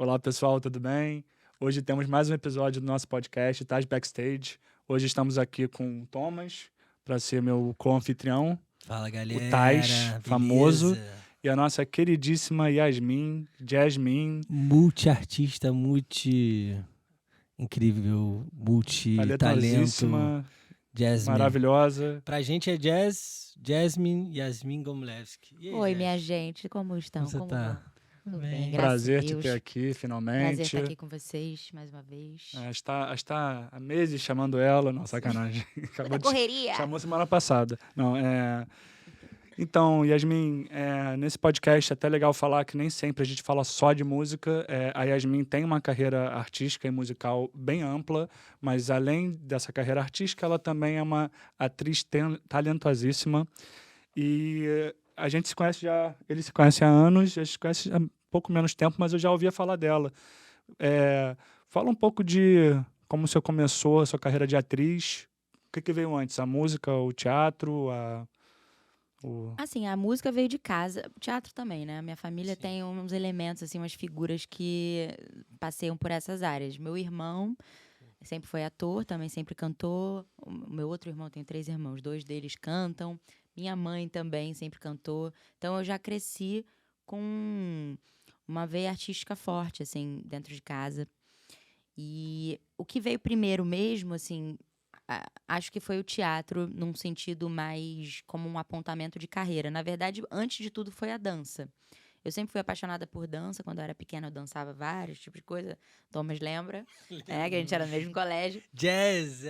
Olá, pessoal, tudo bem? Hoje temos mais um episódio do nosso podcast, Tás Backstage. Hoje estamos aqui com o Thomas, para ser meu co-anfitrião, Fala, o Tais, galera, famoso, beleza? e a nossa queridíssima Jasmine, Multi-artista, incrível, multi-talento, talentosíssima, Jasmine. maravilhosa. Pra gente é Jasmine Yasmin Gomlewski. E aí, Oi, Jess? minha gente, como estão? Como você Como tá? vão? Tudo Bem. bem, graças Prazer a te Deus. ter aqui, Prazer finalmente. estar aqui com vocês mais uma vez. Está há meses chamando ela, não, sacanagem. Muita correria! Chamou semana passada. Não, Então, Yasmin, nesse podcast é até legal falar que nem sempre a gente fala só de música. A Yasmin tem uma carreira artística e musical bem ampla, mas além dessa carreira artística, ela também é uma atriz talentosíssima. E a gente se conhece ele se conhece há anos, a gente se conhece há pouco menos tempo, mas eu já ouvia falar dela. Fala um pouco de como você começou a sua carreira de atriz. O que veio antes? A música, o teatro, Assim, a música veio de casa, o teatro também, né? Minha família Sim. tem uns elementos, assim, umas figuras que passeiam por essas áreas. Meu irmão sempre foi ator, também sempre cantou. O meu outro irmão, tem 3 irmãos, 2 deles cantam. Minha mãe também sempre cantou. Então, eu já cresci com uma veia artística forte, assim, dentro de casa. E o que veio primeiro mesmo, assim, acho que foi o teatro num sentido mais como um apontamento de carreira. Na verdade, antes de tudo, foi a dança. Eu sempre fui apaixonada por dança. Quando eu era pequena, eu dançava vários tipos de coisa. Thomas lembra, que a gente era no mesmo colégio. Jazz,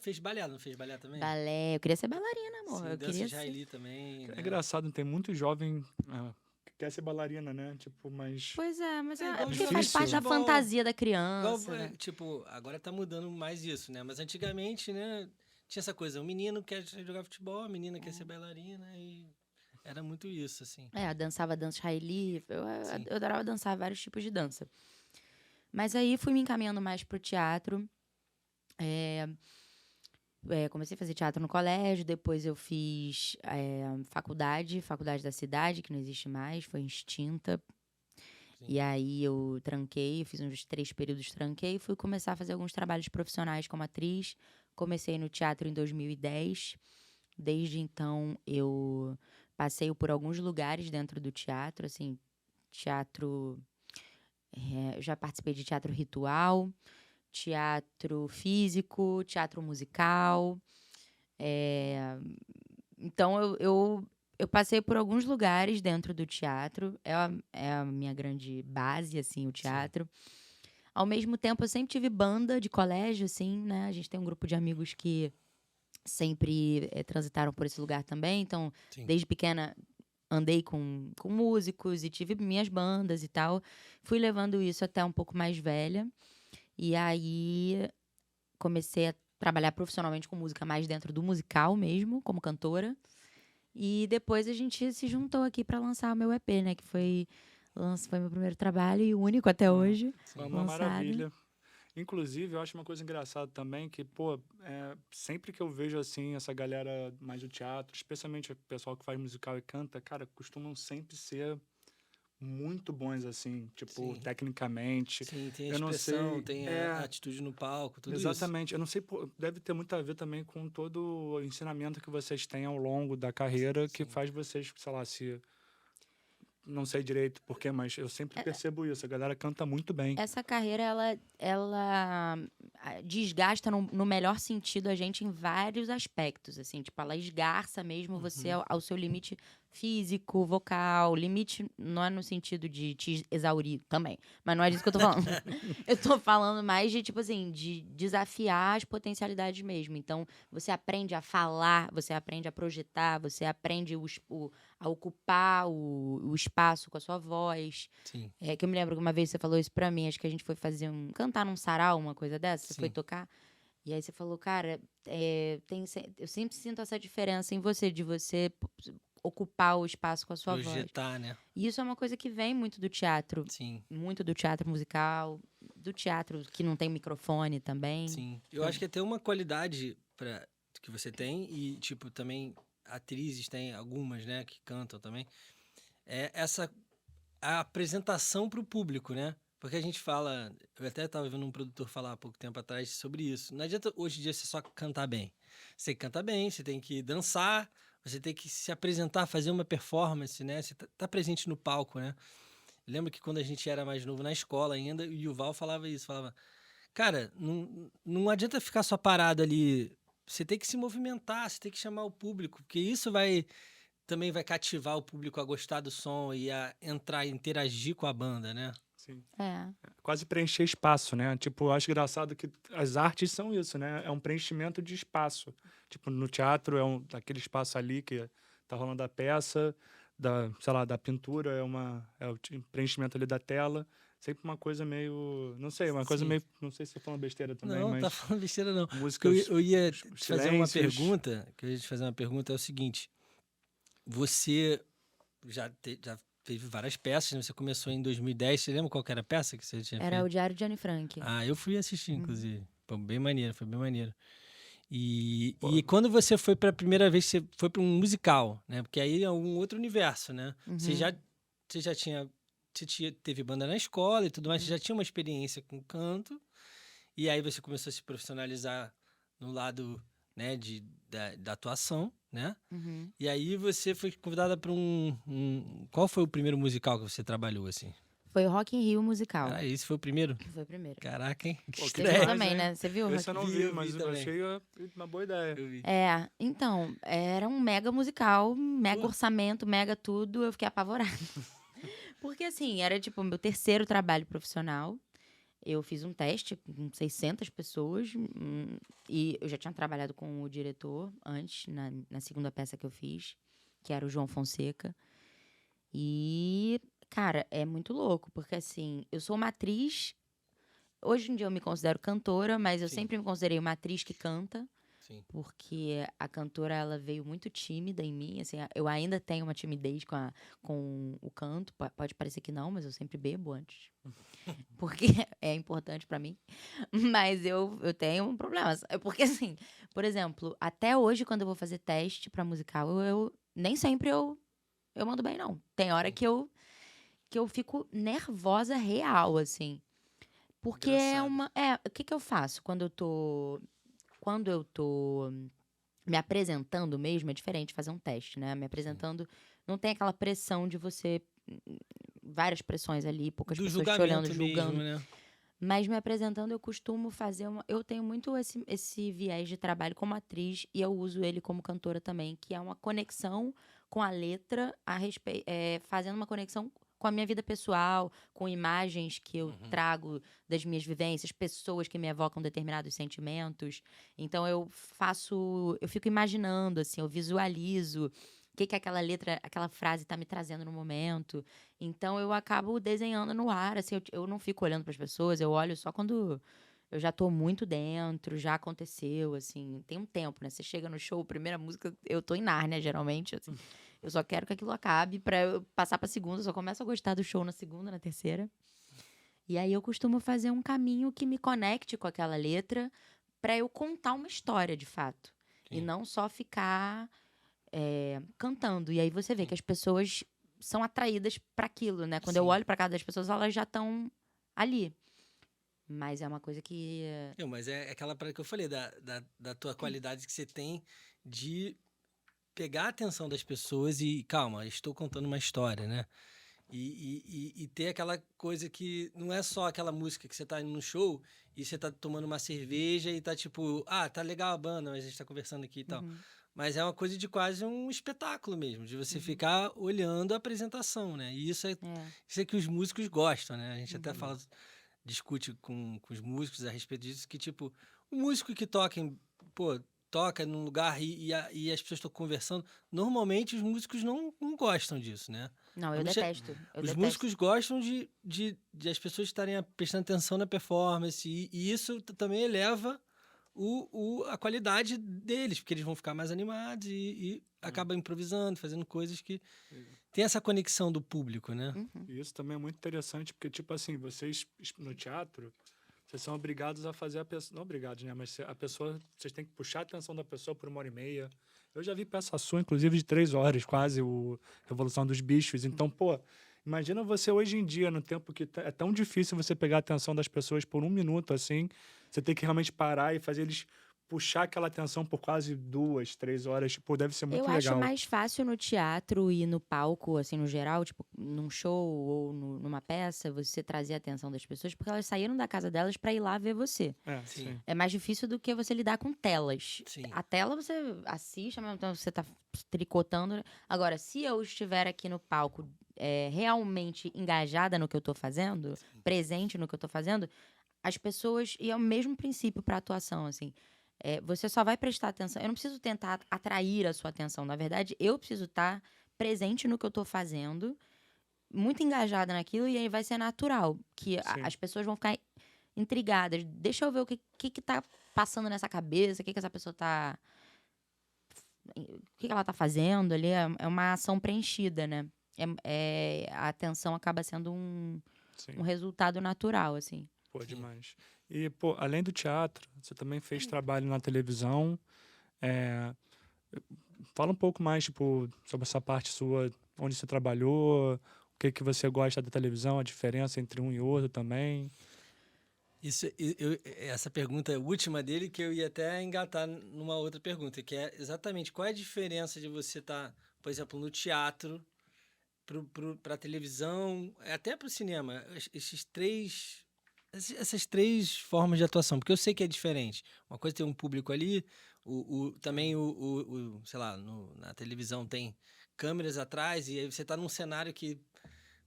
fez balé, não fez balé também? Balé. Eu queria ser bailarina, amor. Sim, eu dança queria ser. israeli também. É né? engraçado, tem muito jovem que quer ser bailarina, né? Tipo, mas... Pois é, mas É é igual porque jogar faz parte da futebol. fantasia da Igual, criança, né? tipo, agora tá mudando mais isso, né? Mas antigamente, né, tinha essa coisa, o menino quer jogar futebol, a menina quer ser bailarina e era muito isso, assim. Eu dançava dança israeli. Sim. Eu adorava dançar vários tipos de dança. Mas aí fui me encaminhando mais pro teatro. Comecei a fazer teatro no colégio, depois eu fiz faculdade da cidade, que não existe mais, foi extinta. Sim. E aí eu tranquei, eu fiz uns 3 períodos, tranquei, e fui começar a fazer alguns trabalhos profissionais como atriz. Comecei no teatro em 2010. Desde então eu passei por alguns lugares dentro do teatro, assim, teatro... já participei de teatro ritual, teatro físico, teatro musical. Então, eu passei por alguns lugares dentro do teatro. É a minha grande base, assim, o teatro. Ao mesmo tempo, eu sempre tive banda de colégio, assim, né? A gente tem um grupo de amigos que sempre transitaram por esse lugar também. Então, Sim. desde pequena, andei com músicos e tive minhas bandas e tal. Fui levando isso até um pouco mais velha. E aí, comecei a trabalhar profissionalmente com música mais dentro do musical mesmo, como cantora. E depois a gente se juntou aqui para lançar o meu EP, né? Que foi meu primeiro trabalho e o único até hoje. Foi uma lançado. maravilha. Inclusive, eu acho uma coisa engraçada também que, sempre que eu vejo, assim, essa galera mais do teatro, especialmente o pessoal que faz musical e canta, cara, costumam sempre ser muito bons, assim, tipo, Sim. tecnicamente. Sim, tem a Eu não expressão, sei, tem a atitude no palco, tudo exatamente. Eu não sei, deve ter muito a ver também com todo o ensinamento que vocês têm ao longo da carreira que Sim. faz vocês, sei lá, não sei direito porquê, mas eu sempre percebo isso. A galera canta muito bem. Essa carreira, ela desgasta no melhor sentido a gente em vários aspectos, assim. Tipo, ela esgarça mesmo você ao seu limite físico, vocal. Limite não é no sentido de te exaurir também. Mas não é disso que eu tô falando. Eu tô falando mais de, tipo assim, de desafiar as potencialidades mesmo. Então, você aprende a falar, você aprende a projetar, você aprende a ocupar o espaço com a sua voz. Sim. Que eu me lembro que uma vez você falou isso pra mim, acho que a gente foi cantar num sarau, uma coisa dessa, você Sim. foi tocar, e aí você falou, cara, eu sempre sinto essa diferença em você, de você ocupar o espaço com a sua voz. Projetar, né? E isso é uma coisa que vem muito do teatro, Sim. muito do teatro musical, do teatro que não tem microfone também. Sim. Eu acho que tem uma qualidade que você tem e, tipo, também atrizes têm algumas, né, que cantam também. É essa a apresentação para o público, né? Porque a gente fala, eu até estava vendo um produtor falar há pouco tempo atrás sobre isso. Não adianta hoje em dia você só cantar bem. Você tem que cantar bem, você tem que dançar, você tem que se apresentar, fazer uma performance, né? Você tá presente no palco, né? Eu lembro que quando a gente era mais novo na escola ainda, o Yuval falava isso, falava, cara, não adianta ficar só parado ali. Você tem que se movimentar, você tem que chamar o público, porque isso também vai cativar o público a gostar do som e a entrar e interagir com a banda, né? Sim. É. Quase preencher espaço, né? Tipo, eu acho engraçado que as artes são isso, né? É um preenchimento de espaço. Tipo, no teatro aquele espaço ali que tá rolando a peça, sei lá, da pintura, é o preenchimento ali da tela. Sempre uma coisa meio, não sei, uma coisa Sim. meio, não sei se eu tô falando besteira também, Não, mas tá falando besteira não. música, Eu ia te fazer uma silêncios. pergunta, é o seguinte, você já teve várias peças, né? Você começou em 2010, você lembra qual que era a peça que você tinha Era feito? o Diário de Anne Frank. Ah, eu fui assistir, inclusive. Foi bem maneiro, foi bem maneiro. E Pô. quando você foi pela primeira vez, você foi para um musical, né? Porque aí é um outro universo, né? Você já tinha, teve banda na escola e tudo mais, você já tinha uma experiência com canto, e aí você começou a se profissionalizar no lado, né, da atuação, né? Uhum. E aí você foi convidada para Qual foi o primeiro musical que você trabalhou, assim? Foi o Rock in Rio musical. Ah, esse foi o primeiro? Foi o primeiro. Caraca, hein? Que Pô, que Você viu estreia. demais, também, hein? né? Você viu o Esse eu Rock não Vi, eu vi, mas vi eu também. achei uma boa ideia. Eu vi. Então, era um mega musical, mega Pô. orçamento, mega tudo. Eu fiquei apavorada. Porque, assim, era tipo o meu terceiro trabalho profissional. Eu fiz um teste com 600 pessoas e eu já tinha trabalhado com o diretor antes, na segunda peça que eu fiz, que era o João Fonseca. E, cara, é muito louco, porque, assim, eu sou uma atriz. Hoje em dia eu me considero cantora, mas eu Sim. sempre me considerei uma atriz que canta. Sim. Porque a cantora, ela veio muito tímida em mim, assim, eu ainda tenho uma timidez com o canto, pode parecer que não, mas eu sempre bebo antes, porque é importante pra mim, mas eu tenho um problema, porque assim, por exemplo, até hoje quando eu vou fazer teste pra musical, nem sempre eu mando bem, não. Tem hora Sim. que eu fico nervosa real, assim, porque Engraçado. o que eu faço quando eu tô me apresentando mesmo, é diferente fazer um teste, né? Me apresentando, não tem aquela pressão de você. Várias pressões ali, poucas Do pessoas te olhando, julgamento julgando. mesmo, né? Mas me apresentando, eu costumo fazer uma. Eu tenho muito esse viés de trabalho como atriz e eu uso ele como cantora também, que é uma conexão com a letra, fazendo uma conexão com a minha vida pessoal, com imagens que eu trago das minhas vivências, pessoas que me evocam determinados sentimentos. Então eu fico imaginando, assim, eu visualizo o que aquela letra, aquela frase está me trazendo no momento. Então eu acabo desenhando no ar, assim, eu não fico olhando para as pessoas, eu olho só quando eu já tô muito dentro, já aconteceu, assim, tem um tempo, né? Você chega no show, primeira música, eu tô em Nárnia, geralmente, assim. Eu só quero que aquilo acabe pra eu passar pra segunda, eu só começo a gostar do show na segunda, na terceira. E aí eu costumo fazer um caminho que me conecte com aquela letra pra eu contar uma história, de fato. E Sim. não só ficar cantando. E aí você vê que as pessoas são atraídas para aquilo, né? Quando eu Sim. olho para cada das pessoas, elas já estão ali. Mas é uma coisa que Não, mas é aquela parada que eu falei, da tua qualidade que você tem de pegar a atenção das pessoas e, calma, estou contando uma história, né? E ter aquela coisa que não é só aquela música que você tá indo no show e você tá tomando uma cerveja e tá tipo, tá legal a banda, mas a gente tá conversando aqui e tal. Mas é uma coisa de quase um espetáculo mesmo, de você ficar olhando a apresentação, né? E isso é que os músicos gostam, né? A gente até discute com os músicos a respeito disso, que tipo, o músico que toca num lugar e as pessoas estão conversando, normalmente os músicos não gostam disso, né? Não, eu Normalmente detesto. os músicos gostam de as pessoas estarem prestando atenção na performance e isso também eleva a qualidade deles, porque eles vão ficar mais animados e acabam improvisando, fazendo coisas que tem essa conexão do público, né? E isso também é muito interessante, porque, tipo assim, vocês no teatro, vocês são obrigados a fazer a pessoa. Não obrigados, né? Mas a pessoa. Vocês têm que puxar a atenção da pessoa por 1h30. Eu já vi peça sua, inclusive, de 3 horas, quase, o Revolução dos Bichos. Então, pô, Imagina você hoje em dia, no tempo que é tão difícil você pegar a atenção das pessoas por 1 minuto, assim, você tem que realmente parar e fazer eles puxar aquela atenção por quase 2, 3 horas, tipo, deve ser Eu muito acho legal. mais fácil no teatro e no palco, assim, no geral, tipo, num show ou numa peça, você trazer a atenção das pessoas, porque elas saíram da casa delas pra ir lá ver você. É, Sim. sim. É mais difícil do que você lidar com telas. Sim. A tela você assiste, ao mesmo tempo você tá tricotando. Agora, se eu estiver aqui no palco realmente engajada no que eu tô fazendo, presente no que eu tô fazendo, as pessoas... E é o mesmo princípio pra atuação, assim. Você só vai prestar atenção. Eu não preciso tentar atrair a sua atenção. Na verdade, eu preciso estar presente no que eu tô fazendo, muito engajada naquilo, e aí vai ser natural. Que Sim. as pessoas vão ficar intrigadas. Deixa eu ver o que tá passando nessa cabeça, o que essa pessoa tá... O que ela tá fazendo ali. É uma ação preenchida, né? A atenção acaba sendo um Sim. resultado natural, assim. Pô, demais. E, pô, além do teatro, você também fez trabalho na televisão. Fala um pouco mais, tipo, sobre essa parte sua, onde você trabalhou, o que você gosta da televisão, a diferença entre um e outro também. Isso, essa pergunta última dele, que eu ia até engatar numa outra pergunta, que é exatamente qual é a diferença de você estar, por exemplo, no teatro, para a televisão, até para o cinema, essas três formas de atuação, porque eu sei que é diferente. Uma coisa é ter um público ali, também sei lá, na televisão tem câmeras atrás, e aí você está num cenário que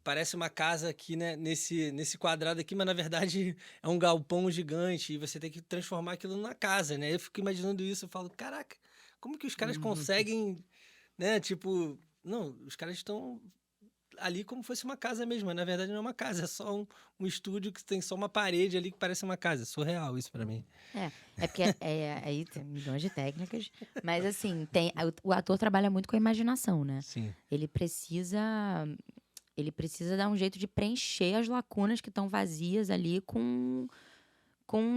parece uma casa aqui, né, nesse quadrado aqui, mas na verdade é um galpão gigante e você tem que transformar aquilo numa casa, né? Eu fico imaginando isso, eu falo, caraca, como que os caras conseguem, né? Tipo, não, os caras estão ali como fosse uma casa mesmo, mas na verdade não é uma casa, é só um estúdio que tem só uma parede ali que parece uma casa. Surreal isso pra mim. É porque aí tem milhões de técnicas, mas assim, o ator trabalha muito com a imaginação, né? Sim. Ele precisa dar um jeito de preencher as lacunas que estão vazias ali com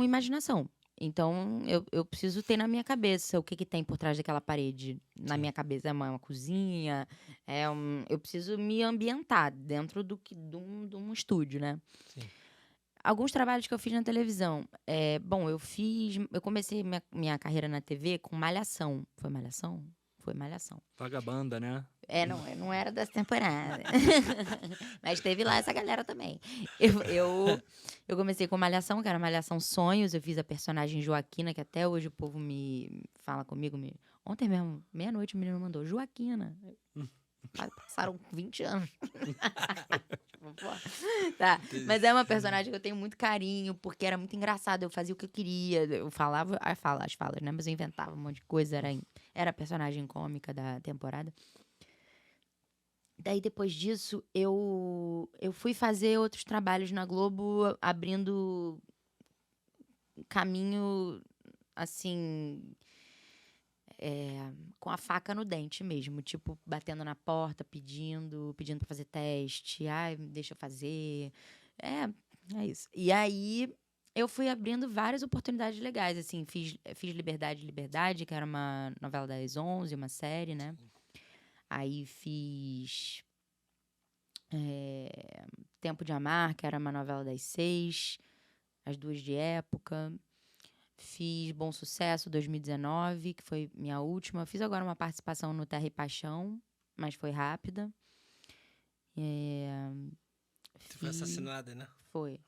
imaginação. Então, eu preciso ter na minha cabeça o que tem por trás daquela parede. Na minha cabeça é uma cozinha, eu preciso me ambientar dentro de um estúdio, né? Sim. Alguns trabalhos que eu fiz na televisão. Bom, eu comecei minha carreira na TV com Malhação. Foi Malhação? Foi Malhação. Vagabanda, né? Não era dessa temporada. Mas teve lá essa galera também. Eu comecei com Malhação, que era Malhação Sonhos. Eu fiz a personagem Joaquina, que até hoje o povo me fala comigo. Ontem mesmo, meia-noite, o menino mandou Joaquina. Passaram 20 anos. Tá. Mas é uma personagem que eu tenho muito carinho, porque era muito engraçado. Eu fazia o que eu queria. Eu falava as falas, né? Mas eu inventava um monte de coisa. Era a personagem cômica da temporada. Daí, depois disso, eu fui fazer outros trabalhos na Globo, abrindo caminho, assim, com a faca no dente mesmo. Tipo, batendo na porta, pedindo pra fazer teste. Ai, deixa eu fazer. É isso. E aí, eu fui abrindo várias oportunidades legais, assim. Fiz Liberdade, que era uma novela das 11, uma série, né? Aí fiz Tempo de Amar, que era uma novela das 6, as duas de época. Fiz Bom Sucesso 2019, que foi minha última. Fiz agora uma participação no Terra e Paixão, mas foi rápida. Você foi assassinada, né? Foi.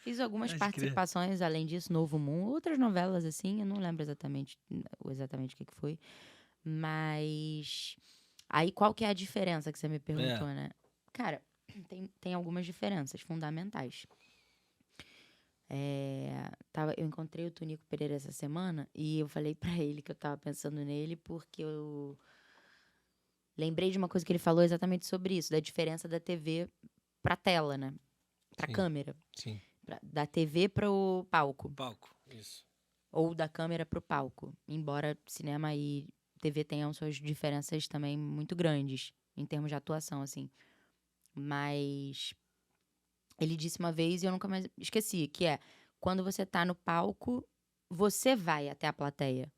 Fiz algumas Pode participações, além disso, Novo Mundo. Outras novelas, assim, eu não lembro exatamente o que foi. Mas... Aí, qual que é a diferença que você me perguntou, né? Cara, tem algumas diferenças fundamentais. Eu encontrei o Tunico Pereira essa semana e eu falei pra ele que eu tava pensando nele porque eu lembrei de uma coisa que ele falou exatamente sobre isso, da diferença da TV pra tela, né? Pra câmera. Sim. Da TV pro palco. Palco, isso. Ou da câmera pro palco. Embora cinema e TV tenham suas diferenças também muito grandes, em termos de atuação, assim. Mas ele disse uma vez, e eu nunca mais esqueci, que quando você tá no palco, você vai até a plateia.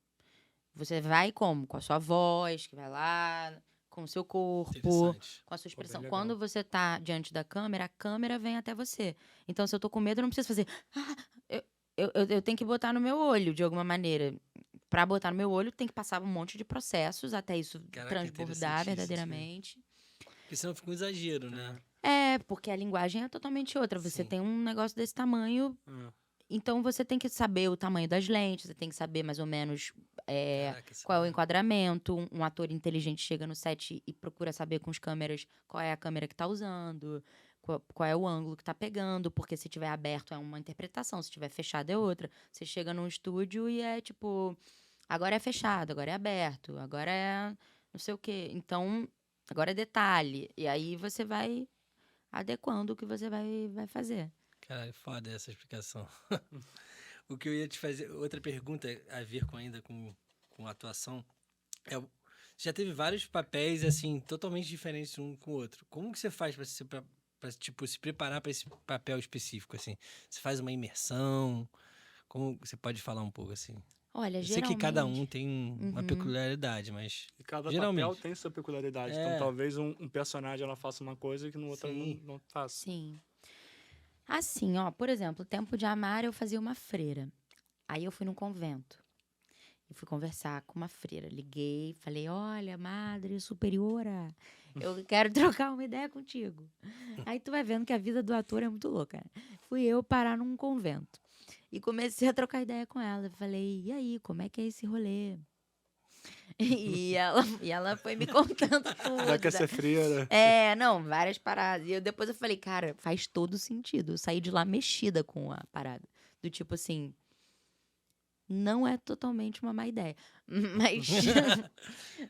Você vai como? Com a sua voz, que vai lá, com o seu corpo, Interessante. com a sua expressão. legal. Quando você tá diante da câmera, a câmera vem até você. Então, se eu tô com medo, eu não preciso fazer... Eu tenho que botar no meu olho, de alguma maneira. Pra botar no meu olho, tem que passar um monte de processos até isso Caraca, transbordar interessantíssimo. verdadeiramente. Porque senão fica um exagero, né? Porque a linguagem é totalmente outra. Você Sim. tem um negócio desse tamanho, então você tem que saber o tamanho das lentes, você tem que saber mais ou menos Caraca, isso qual é o é- enquadramento. Um ator inteligente chega no set e procura saber com os câmeras qual é a câmera que tá usando, qual é o ângulo que tá pegando, porque se tiver aberto é uma interpretação, se tiver fechado é outra. Você chega num estúdio e é tipo, agora é fechado, agora é aberto, agora é não sei o quê. Então, agora é detalhe. E aí você vai adequando o que você vai fazer. Caralho, foda essa explicação. O que eu ia te fazer, outra pergunta a ver com atuação, já teve vários papéis, assim, totalmente diferentes um com o outro. Como que você faz pra tipo, se preparar para esse papel específico, assim? Você faz uma imersão? Como você pode falar um pouco, assim? Olha, Eu sei que cada um geralmente... tem uma Uhum. peculiaridade, mas E cada geralmente. papel tem sua peculiaridade. É. Então, talvez um personagem ela faça uma coisa que no outro ela Sim. não faça. Sim. Assim, ó, por exemplo, Tempo de Amar eu fazia uma freira. Aí eu fui num convento. Eu fui conversar com uma freira. Liguei, falei, olha, Madre Superiora, eu quero trocar uma ideia contigo. Aí tu vai vendo que a vida do ator é muito louca, né? Fui eu parar num convento. E comecei a trocar ideia com ela. Falei, e aí, como é que é esse rolê? E ela foi me contando tudo. Já quer ser freira. Não, várias paradas. E depois eu falei, cara, faz todo sentido. Eu saí de lá mexida com a parada. Do tipo assim, não é totalmente uma má ideia. Mas,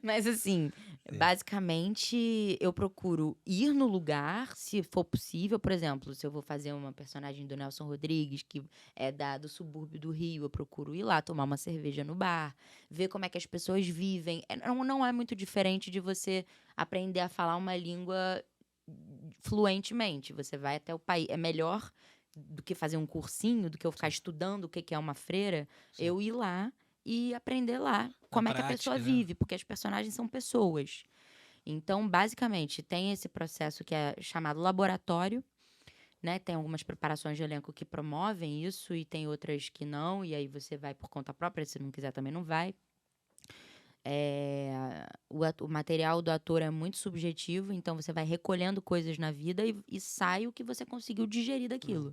mas assim, basicamente, eu procuro ir no lugar, se for possível. Por exemplo, se eu vou fazer uma personagem do Nelson Rodrigues, que é do subúrbio do Rio, eu procuro ir lá tomar uma cerveja no bar, ver como é que as pessoas vivem. Não é muito diferente de você aprender a falar uma língua fluentemente. Você vai até o país. É melhor do que fazer um cursinho, do que eu ficar estudando o que é uma freira, Sim. eu ir lá e aprender lá como é que a pessoa prática, né? vive, porque as personagens são pessoas. Então, basicamente, tem esse processo que é chamado laboratório, né? Tem algumas preparações de elenco que promovem isso e tem outras que não, e aí você vai por conta própria, se não quiser também não vai. O material do ator é muito subjetivo, então você vai recolhendo coisas na vida e sai o que você conseguiu digerir daquilo.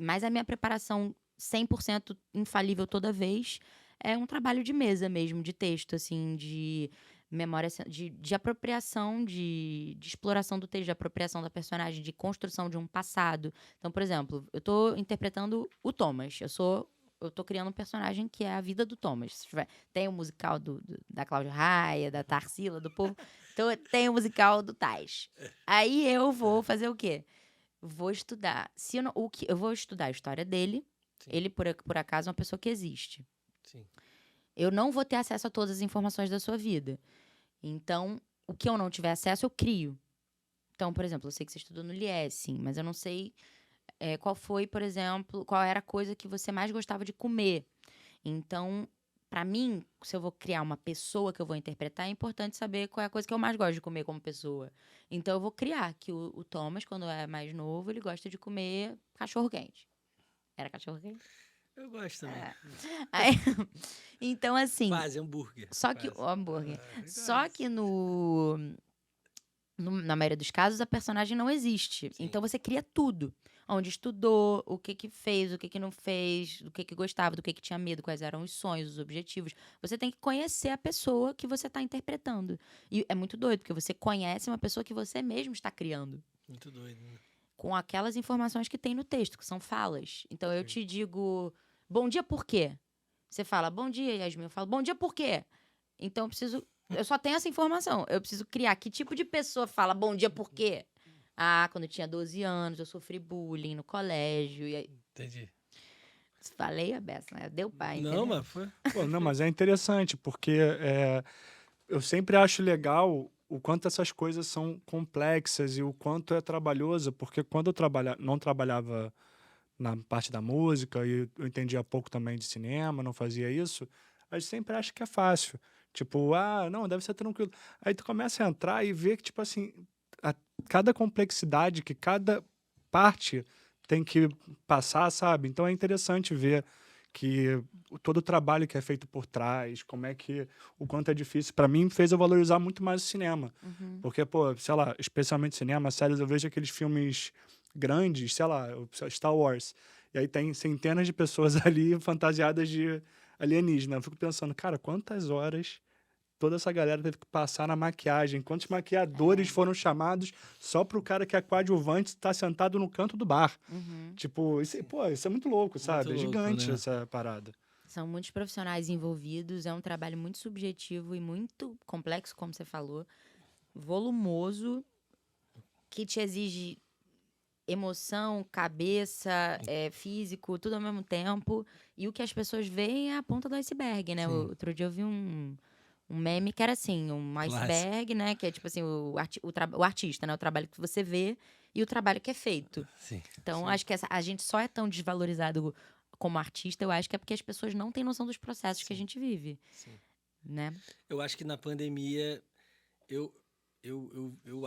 Mas a minha preparação 100% infalível toda vez é um trabalho de mesa mesmo, de texto, assim, de memória, de apropriação, de exploração do texto, de apropriação da personagem, de construção de um passado. Então, por exemplo, eu tô interpretando o Thomas. Eu tô criando um personagem que é a vida do Thomas. Tem o musical da Cláudia Raia, da Tarsila, do povo. Então, tem o musical do Tais. Aí eu vou fazer o quê? Vou estudar. Eu vou estudar a história dele. Sim. Ele, por acaso, é uma pessoa que existe. Sim. Eu não vou ter acesso a todas as informações da sua vida. Então, o que eu não tiver acesso, eu crio. Então, por exemplo, eu sei que você estudou no LIES, sim, mas eu não sei qual foi, por exemplo, qual era a coisa que você mais gostava de comer. Então, pra mim, se eu vou criar uma pessoa que eu vou interpretar, é importante saber qual é a coisa que eu mais gosto de comer como pessoa. Então, eu vou criar que o Thomas, quando é mais novo, ele gosta de comer cachorro-quente. Era cachorro-quente? Eu gosto também. Aí, então, assim... Quase, hambúrguer. Só que Quase. o hambúrguer. verdade. Só que na maioria dos casos, a personagem não existe. Sim. Então, você cria tudo. Onde estudou, o que fez, o que não fez, do que gostava, do que tinha medo, quais eram os sonhos, os objetivos. Você tem que conhecer a pessoa que você está interpretando. E é muito doido, porque você conhece uma pessoa que você mesmo está criando. Muito doido, né? Com aquelas informações que tem no texto, que são falas. Então, eu te digo, bom dia, por quê? Você fala, bom dia, Yasmin. Eu falo, bom dia, por quê? Então, eu só tenho essa informação. Eu preciso criar que tipo de pessoa fala bom dia, por quê? Quando eu tinha 12 anos, eu sofri bullying no colégio. E aí... Entendi. Falei a beça, né? Deu pai, Não, entendeu? mas foi. Pô, não, mas é interessante, porque eu sempre acho legal o quanto essas coisas são complexas e o quanto é trabalhoso, porque quando eu não trabalhava na parte da música e eu entendia pouco também de cinema, não fazia isso, a gente sempre acha que é fácil. Tipo, não, deve ser tranquilo. Aí tu começa a entrar e ver que, tipo assim, cada complexidade que cada parte tem que passar, sabe? Então é interessante ver que todo o trabalho que é feito por trás, como é que o quanto é difícil. Para mim, fez eu valorizar muito mais o cinema. Porque, pô, sei lá, especialmente cinema, séries, eu vejo aqueles filmes grandes, sei lá, Star Wars. E aí tem centenas de pessoas ali fantasiadas de alienígena. Eu fico pensando, cara, quantas horas toda essa galera teve que passar na maquiagem? Quantos maquiadores foram chamados só pro cara que é coadjuvante estar sentado no canto do bar? Tipo, isso é muito louco, sabe? É louco, gigante né? essa parada. São muitos profissionais envolvidos, é um trabalho muito subjetivo e muito complexo, como você falou, volumoso, que te exige emoção, cabeça, físico, tudo ao mesmo tempo. E o que as pessoas veem é a ponta do iceberg, né? Sim. Outro dia eu vi um meme que era assim, um iceberg, né? Que é tipo assim, o artista, né? O trabalho que você vê e o trabalho que é feito. Sim. Então, acho que a gente só é tão desvalorizado como artista, eu acho que é porque as pessoas não têm noção dos processos que a gente vive, Sim. né? Eu acho que na pandemia, eu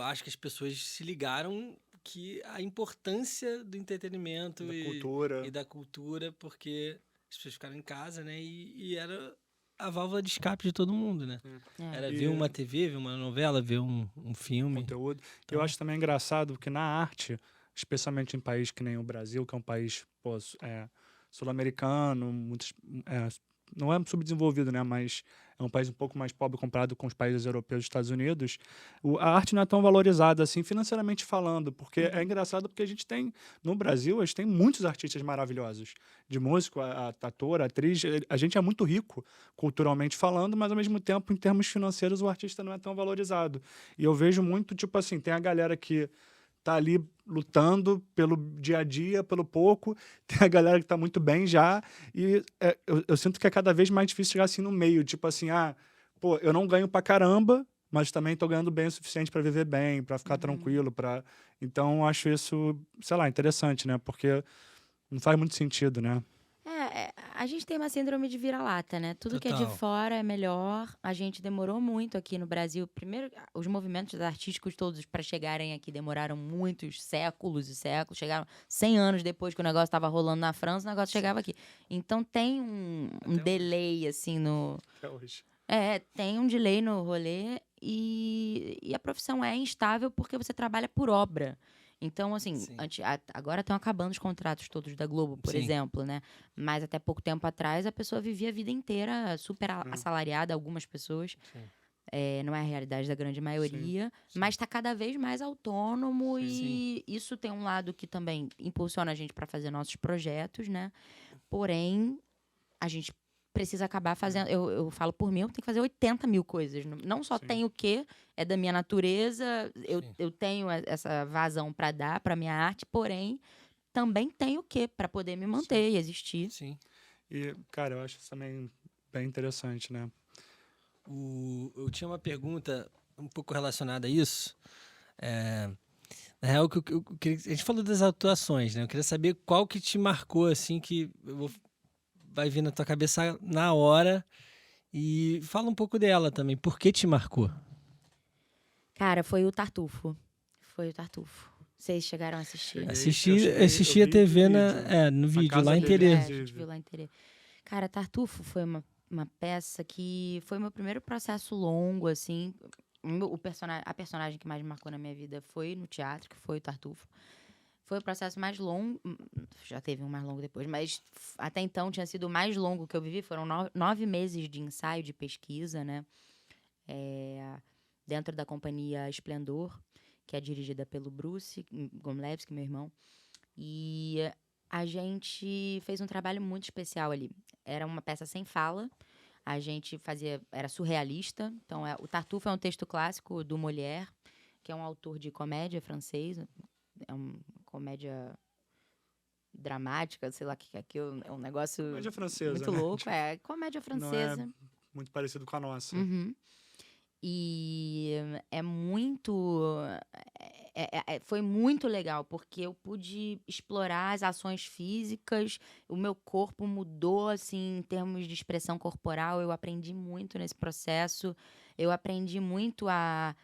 acho que as pessoas se ligaram que a importância do entretenimento Da cultura. e da cultura, porque as pessoas ficaram em casa, né? E era a válvula de escape de todo mundo, né? É. Era E- ver uma TV, ver uma novela, ver um filme. Conteúdo. Então- Eu acho também engraçado porque na arte, especialmente em país que nem o Brasil, que é um país pô, sul-americano, não é subdesenvolvido, né? Mas é um país um pouco mais pobre comparado com os países europeus e Estados Unidos. A arte não é tão valorizada assim, financeiramente falando, porque é engraçado porque a gente tem, no Brasil, a gente tem muitos artistas maravilhosos, de músico, ator, atriz. A gente é muito rico culturalmente falando, mas ao mesmo tempo, em termos financeiros, o artista não é tão valorizado. E eu vejo muito, tipo assim, tem a galera que tá ali lutando pelo dia a dia, pelo pouco, tem a galera que tá muito bem já, e eu sinto que é cada vez mais difícil chegar assim no meio, tipo assim, pô, eu não ganho pra caramba, mas também tô ganhando bem o suficiente pra viver bem, pra ficar tranquilo, Então, eu acho isso, sei lá, interessante, né? Porque não faz muito sentido, né? A gente tem uma síndrome de vira-lata, né? Tudo que é de Total. fora é melhor. A gente demorou muito aqui no Brasil. Primeiro, os movimentos artísticos todos para chegarem aqui demoraram muitos séculos e séculos. Chegaram 100 anos depois que o negócio estava rolando na França, o negócio chegava aqui. Então tem um hoje. delay, assim, no... Até hoje. Tem um delay no rolê e a profissão é instável porque você trabalha por obra. Então, assim, Sim. agora estão acabando os contratos todos da Globo, por Sim. exemplo, né? Mas até pouco tempo atrás a pessoa vivia a vida inteira super assalariada, algumas pessoas. Sim. Não é a realidade da grande maioria, Sim. mas está cada vez mais autônomo Sim. e isso tem um lado que também impulsiona a gente para fazer nossos projetos, né? Porém, a gente precisa acabar fazendo. Eu falo por mim, eu tenho que fazer 80 mil coisas. Não só Sim. tenho o quê, é da minha natureza, Sim. eu tenho essa vazão para dar para minha arte, porém, também tenho o quê para poder me manter e existir. Sim. E, cara, eu acho isso também bem interessante, né? Eu tinha uma pergunta um pouco relacionada a isso. Na real, a gente falou das atuações, né? Eu queria saber qual que te marcou, assim, que vai vir na tua cabeça na hora. E fala um pouco dela também. Por que te marcou? Cara, foi o Tartufo. Foi o Tartufo. Vocês chegaram a assistir? Assisti a TV no vídeo, casa lá em dele, Terê. A gente viu lá em Terê. Cara, Tartufo foi uma peça que foi meu primeiro processo longo, assim. A personagem que mais me marcou na minha vida foi no teatro, que foi o Tartufo. Foi o processo mais longo, já teve um mais longo depois, mas até então tinha sido o mais longo que eu vivi. Foram 9 meses de ensaio, de pesquisa, né? Dentro da companhia Esplendor, que é dirigida pelo Bruce Gomlewski, meu irmão. E a gente fez um trabalho muito especial ali. Era uma peça sem fala. A gente era surrealista. Então, o Tartufo é um texto clássico do Molière, que é um autor de comédia francês. É uma comédia dramática, sei lá o que é aquilo. É um negócio Comédia francesa, muito né? louco. É comédia francesa. Não é muito parecido com a nossa. Uhum. E é muito... foi muito legal, porque eu pude explorar as ações físicas, o meu corpo mudou, assim, em termos de expressão corporal, eu aprendi muito nesse processo, eu aprendi muito a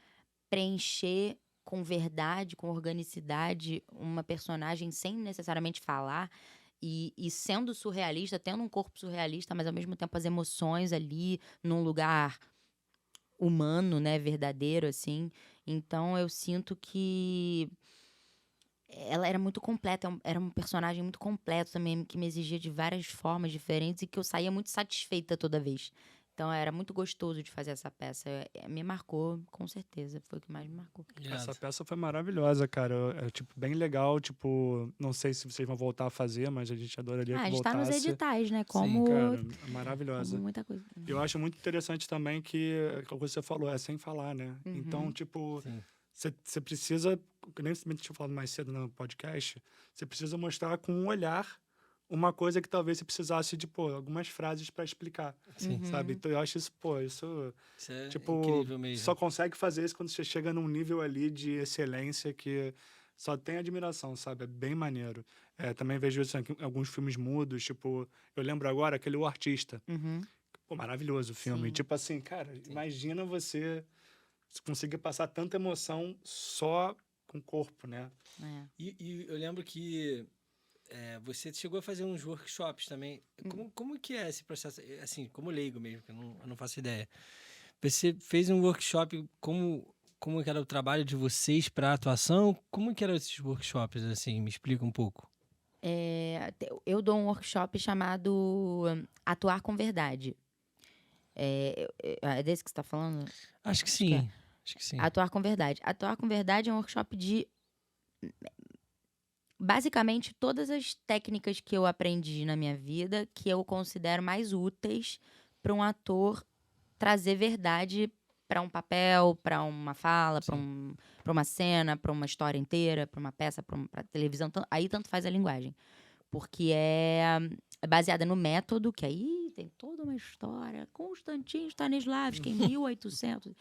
preencher com verdade, com organicidade, uma personagem sem necessariamente falar, e sendo surrealista, tendo um corpo surrealista, mas ao mesmo tempo as emoções ali, num lugar humano, né, verdadeiro, assim. Então eu sinto que ela era muito completa, era um personagem muito completo também, que me exigia de várias formas diferentes e que eu saía muito satisfeita toda vez. Então era muito gostoso de fazer essa peça. Me marcou, com certeza, foi o que mais me marcou. Essa peça foi maravilhosa, cara. É, tipo, bem legal, tipo... Não sei se vocês vão voltar a fazer, mas a gente adoraria que A gente tá nos voltasse. editais, né? Sim, Como, Cara, é maravilhosa. como muita coisa. Eu acho muito interessante também que, como você falou, é sem falar, né? Então, tipo, Sim. você precisa, que nem você tinha falado mais cedo no podcast, você precisa mostrar com um olhar uma coisa que talvez você precisasse de, pô, algumas frases para explicar, Sim. sabe? Então, eu acho isso, pô, isso é tipo, incrível mesmo. só consegue fazer isso quando você chega num nível ali de excelência que só tem admiração, sabe? É bem maneiro. Também vejo isso em alguns filmes mudos, tipo, eu lembro agora aquele O Artista. Pô, maravilhoso o filme. Sim. Tipo assim, cara, imagina você conseguir passar tanta emoção só com o corpo, né? E eu lembro que você chegou a fazer uns workshops também. Como que é esse processo? Assim, como leigo mesmo, que eu não faço ideia. Você fez um workshop, como que era o trabalho de vocês para atuação? Como que eram esses workshops, assim? Me explica um pouco. Eu dou um workshop chamado Atuar com Verdade. É desse que você está falando? Acho que sim. Acho que sim. Atuar com Verdade. Atuar com Verdade é um workshop de... Basicamente, todas as técnicas que eu aprendi na minha vida que eu considero mais úteis para um ator trazer verdade para um papel, para uma fala, para uma cena, para uma história inteira, para uma peça, para televisão. Aí tanto faz a linguagem. Porque é baseada no método, que aí tem toda uma história. Constantino Stanislavski, em 1800.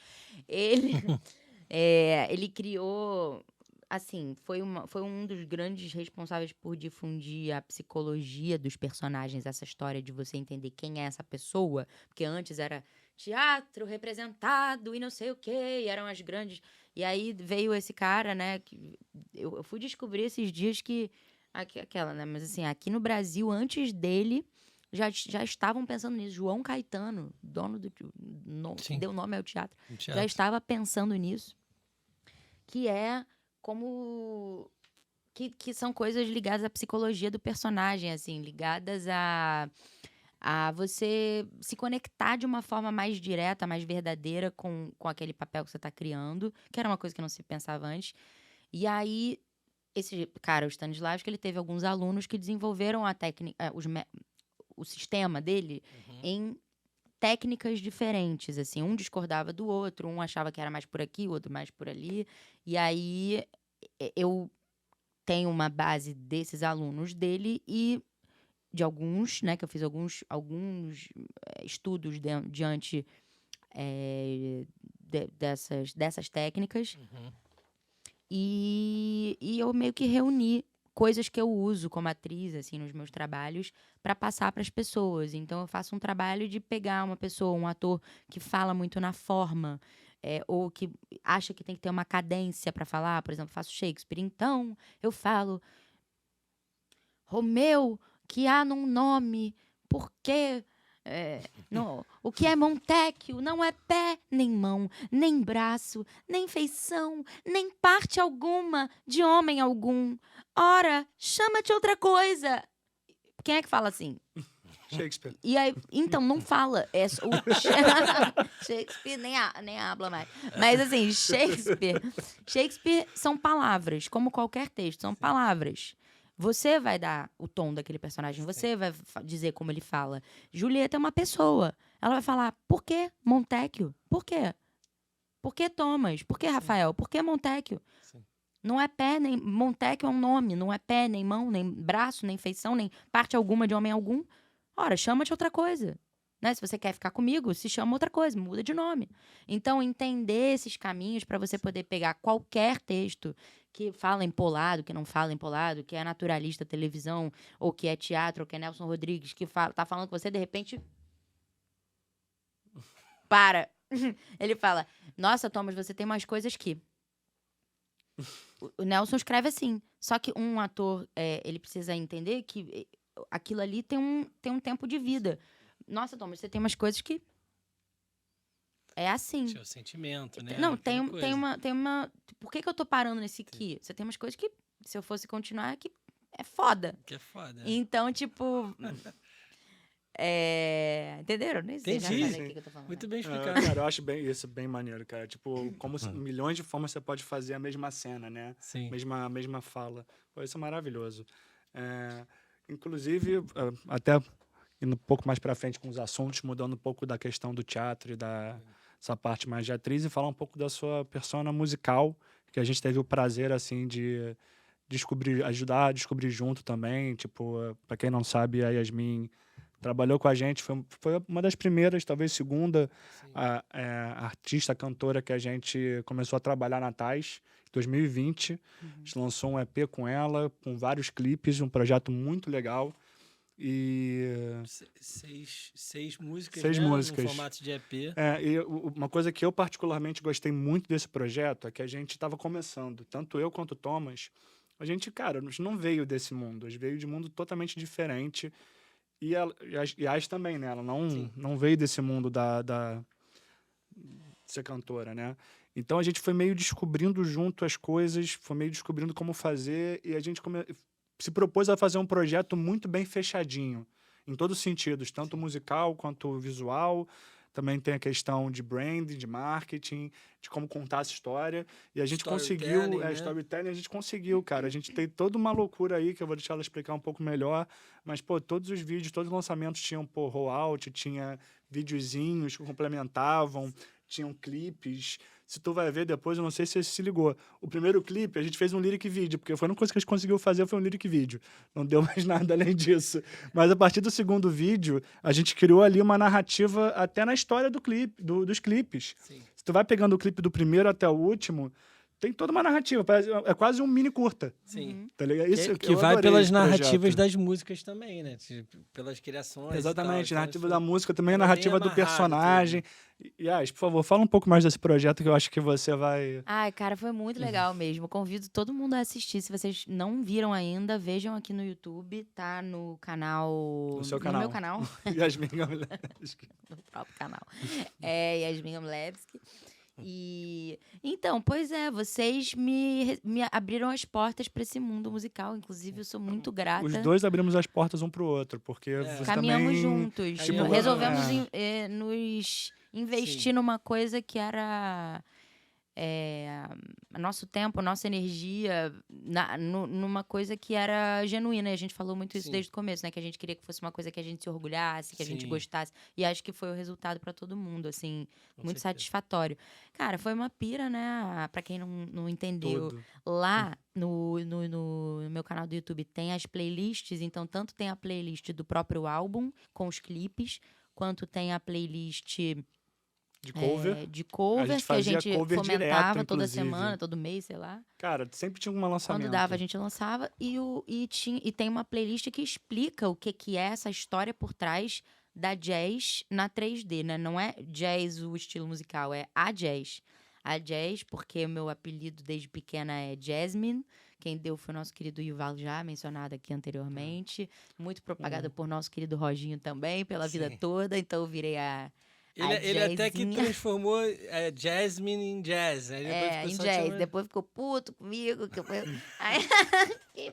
Ele criou... Assim, foi um dos grandes responsáveis por difundir a psicologia dos personagens, essa história de você entender quem é essa pessoa. Porque antes era teatro representado e não sei o quê, e eram as grandes... E aí veio esse cara, né, que eu fui descobrir esses dias que... Aquela, né, mas assim, aqui no Brasil, antes dele, já estavam pensando nisso. João Caetano, dono que deu nome ao teatro, já estava pensando nisso. Que é como... Que são coisas ligadas à psicologia do personagem, assim, ligadas a você se conectar de uma forma mais direta, mais verdadeira com aquele papel que você está criando, que era uma coisa que não se pensava antes. E aí, esse cara, o Stanislavski, ele teve alguns alunos que desenvolveram a técnica, o sistema dele em técnicas diferentes, assim. Um discordava do outro, um achava que era mais por aqui, o outro mais por ali. E aí, eu tenho uma base desses alunos dele e de alguns, né, que eu fiz alguns estudos diante dessas técnicas. E eu meio que reuni coisas que eu uso como atriz, assim, nos meus trabalhos, para passar para as pessoas. Então, eu faço um trabalho de pegar uma pessoa, um ator que fala muito na forma, ou que acha que tem que ter uma cadência para falar. Por exemplo, faço Shakespeare. Então, eu falo... Romeu, que há num nome, porque... o que é Montecchio não é pé, nem mão, nem braço, nem feição, nem parte alguma de homem algum. Ora, chama-te outra coisa. Quem é que fala assim? Shakespeare. E aí, então, não fala. Shakespeare nem habla mais. Mas, assim, Shakespeare são palavras, como qualquer texto, são palavras. Você vai dar o tom daquele personagem, você vai dizer como ele fala. Julieta é uma pessoa. Ela vai falar, por que Montecchio? Por quê? Por que Thomas? Por que Rafael? Por que Montecchio? Sim. Não é pé, nem... Montecchio é um nome. Não é pé, nem mão, nem braço, nem feição, nem parte alguma de homem algum. Ora, chama de outra coisa. Né? Se você quer ficar comigo, se chama outra coisa, muda de nome. Então, entender esses caminhos para você poder pegar qualquer texto que fala empolado, que não fala empolado, que é naturalista televisão, ou que é teatro, ou que é Nelson Rodrigues, que tá falando com você, de repente... Para. Ele fala, nossa, Thomas, você tem mais coisas que... O Nelson escreve assim. Só que um ator, ele precisa entender que aquilo ali tem um tempo de vida. Nossa, Thomas, você tem umas coisas que... É assim. Seu sentimento, né? Não, Aquela tem coisa. uma... Por que eu tô parando nesse aqui? Você tem umas coisas que, se eu fosse continuar, que é foda. Que é foda. Então, tipo... Entenderam? Nem sei Entendi. exatamente o que eu tô falando. Muito bem Ah, explicado. cara, eu acho isso bem maneiro, cara. Tipo, como milhões de formas você pode fazer a mesma cena, né? Sim. Mesma fala. Pô, isso é maravilhoso. Inclusive, até indo um pouco mais pra frente com os assuntos, mudando um pouco da questão do teatro e dessa parte mais de atriz e falar um pouco da sua persona musical, que a gente teve o prazer, assim, de ajudar a descobrir junto também. Tipo, pra quem não sabe, a Yasmin trabalhou com a gente, foi uma das primeiras, talvez segunda artista, cantora que a gente começou a trabalhar na TAS, em 2020. A gente lançou um EP com ela, com vários clipes, um projeto muito legal. E... Seis músicas, Seis né? músicas. No formato de EP. E uma coisa que eu particularmente gostei muito desse projeto é que a gente estava começando, tanto eu quanto o Thomas, a gente não veio desse mundo, a gente veio de um mundo totalmente diferente. E a Ais também, né? Ela não veio desse mundo de ser cantora, né? Então a gente foi meio descobrindo junto as coisas, foi meio descobrindo como fazer, e a gente se propôs a fazer um projeto muito bem fechadinho, em todos os sentidos, tanto musical quanto visual. Também tem a questão de branding, de marketing, de como contar essa história. E a gente conseguiu, storytelling, a gente conseguiu, cara. A gente tem toda uma loucura aí, que eu vou deixar ela explicar um pouco melhor. Mas, pô, todos os vídeos, todos os lançamentos tinham, rollout, tinha videozinhos que complementavam, tinham clipes. Se tu vai ver depois, eu não sei se você se ligou. O primeiro clipe, a gente fez um lyric video, porque foi a única coisa que a gente conseguiu fazer, foi um lyric video. Não deu mais nada além disso. Mas a partir do segundo vídeo, a gente criou ali uma narrativa até na história do clipe, dos clipes. Sim. Se tu vai pegando o clipe do primeiro até o último, tem toda uma narrativa. É quase um mini curta. Sim. Tá ligado? Isso, Que vai pelas narrativas das músicas também, né? Pelas criações. Exatamente, e a tal. narrativa Então, da música também, a era bem narrativa do amarrado personagem. Yas, por favor, fala um pouco mais desse projeto que eu acho que você vai... Ai, cara, foi muito legal mesmo. Convido todo mundo a assistir. Se vocês não viram ainda, vejam aqui no YouTube, tá no canal... No seu No canal. meu canal. Yasmin Gamilevski. No próprio canal. Yasmin Gamilevski. E então, pois é, vocês me abriram as portas para esse mundo musical. Inclusive, eu sou muito grata. Os dois abrimos as portas um pro outro, porque você caminhamos também... juntos. Tipo, resolvemos nos investir numa coisa que era nosso tempo, nossa energia, numa coisa que era genuína. E a gente falou muito isso desde o começo, né? Que a gente queria que fosse uma coisa que a gente se orgulhasse, que a gente gostasse. E acho que foi o resultado para todo mundo, assim, muito satisfatório. Cara, foi uma pira, né? Pra quem não entendeu, lá no meu canal do YouTube tem as playlists. Então, tanto tem a playlist do próprio álbum, com os clipes, quanto tem a playlist... De cover. Que a gente fomentava direto, toda semana, todo mês, sei lá. Cara, sempre tinha um lançamento. Quando dava, a gente lançava. E tem uma playlist que explica o que é essa história por trás da jazz na 3D, né? Não é jazz o estilo musical, é a jazz. A jazz, porque o meu apelido desde pequena é Jasmine. Quem deu foi o nosso querido Yuval, já mencionado aqui anteriormente. Muito propagada por nosso querido Roginho também, pela vida toda. Então eu virei Ele até que transformou Jasmine em jazz. Aí em jazz. Depois ficou puto comigo. Aí,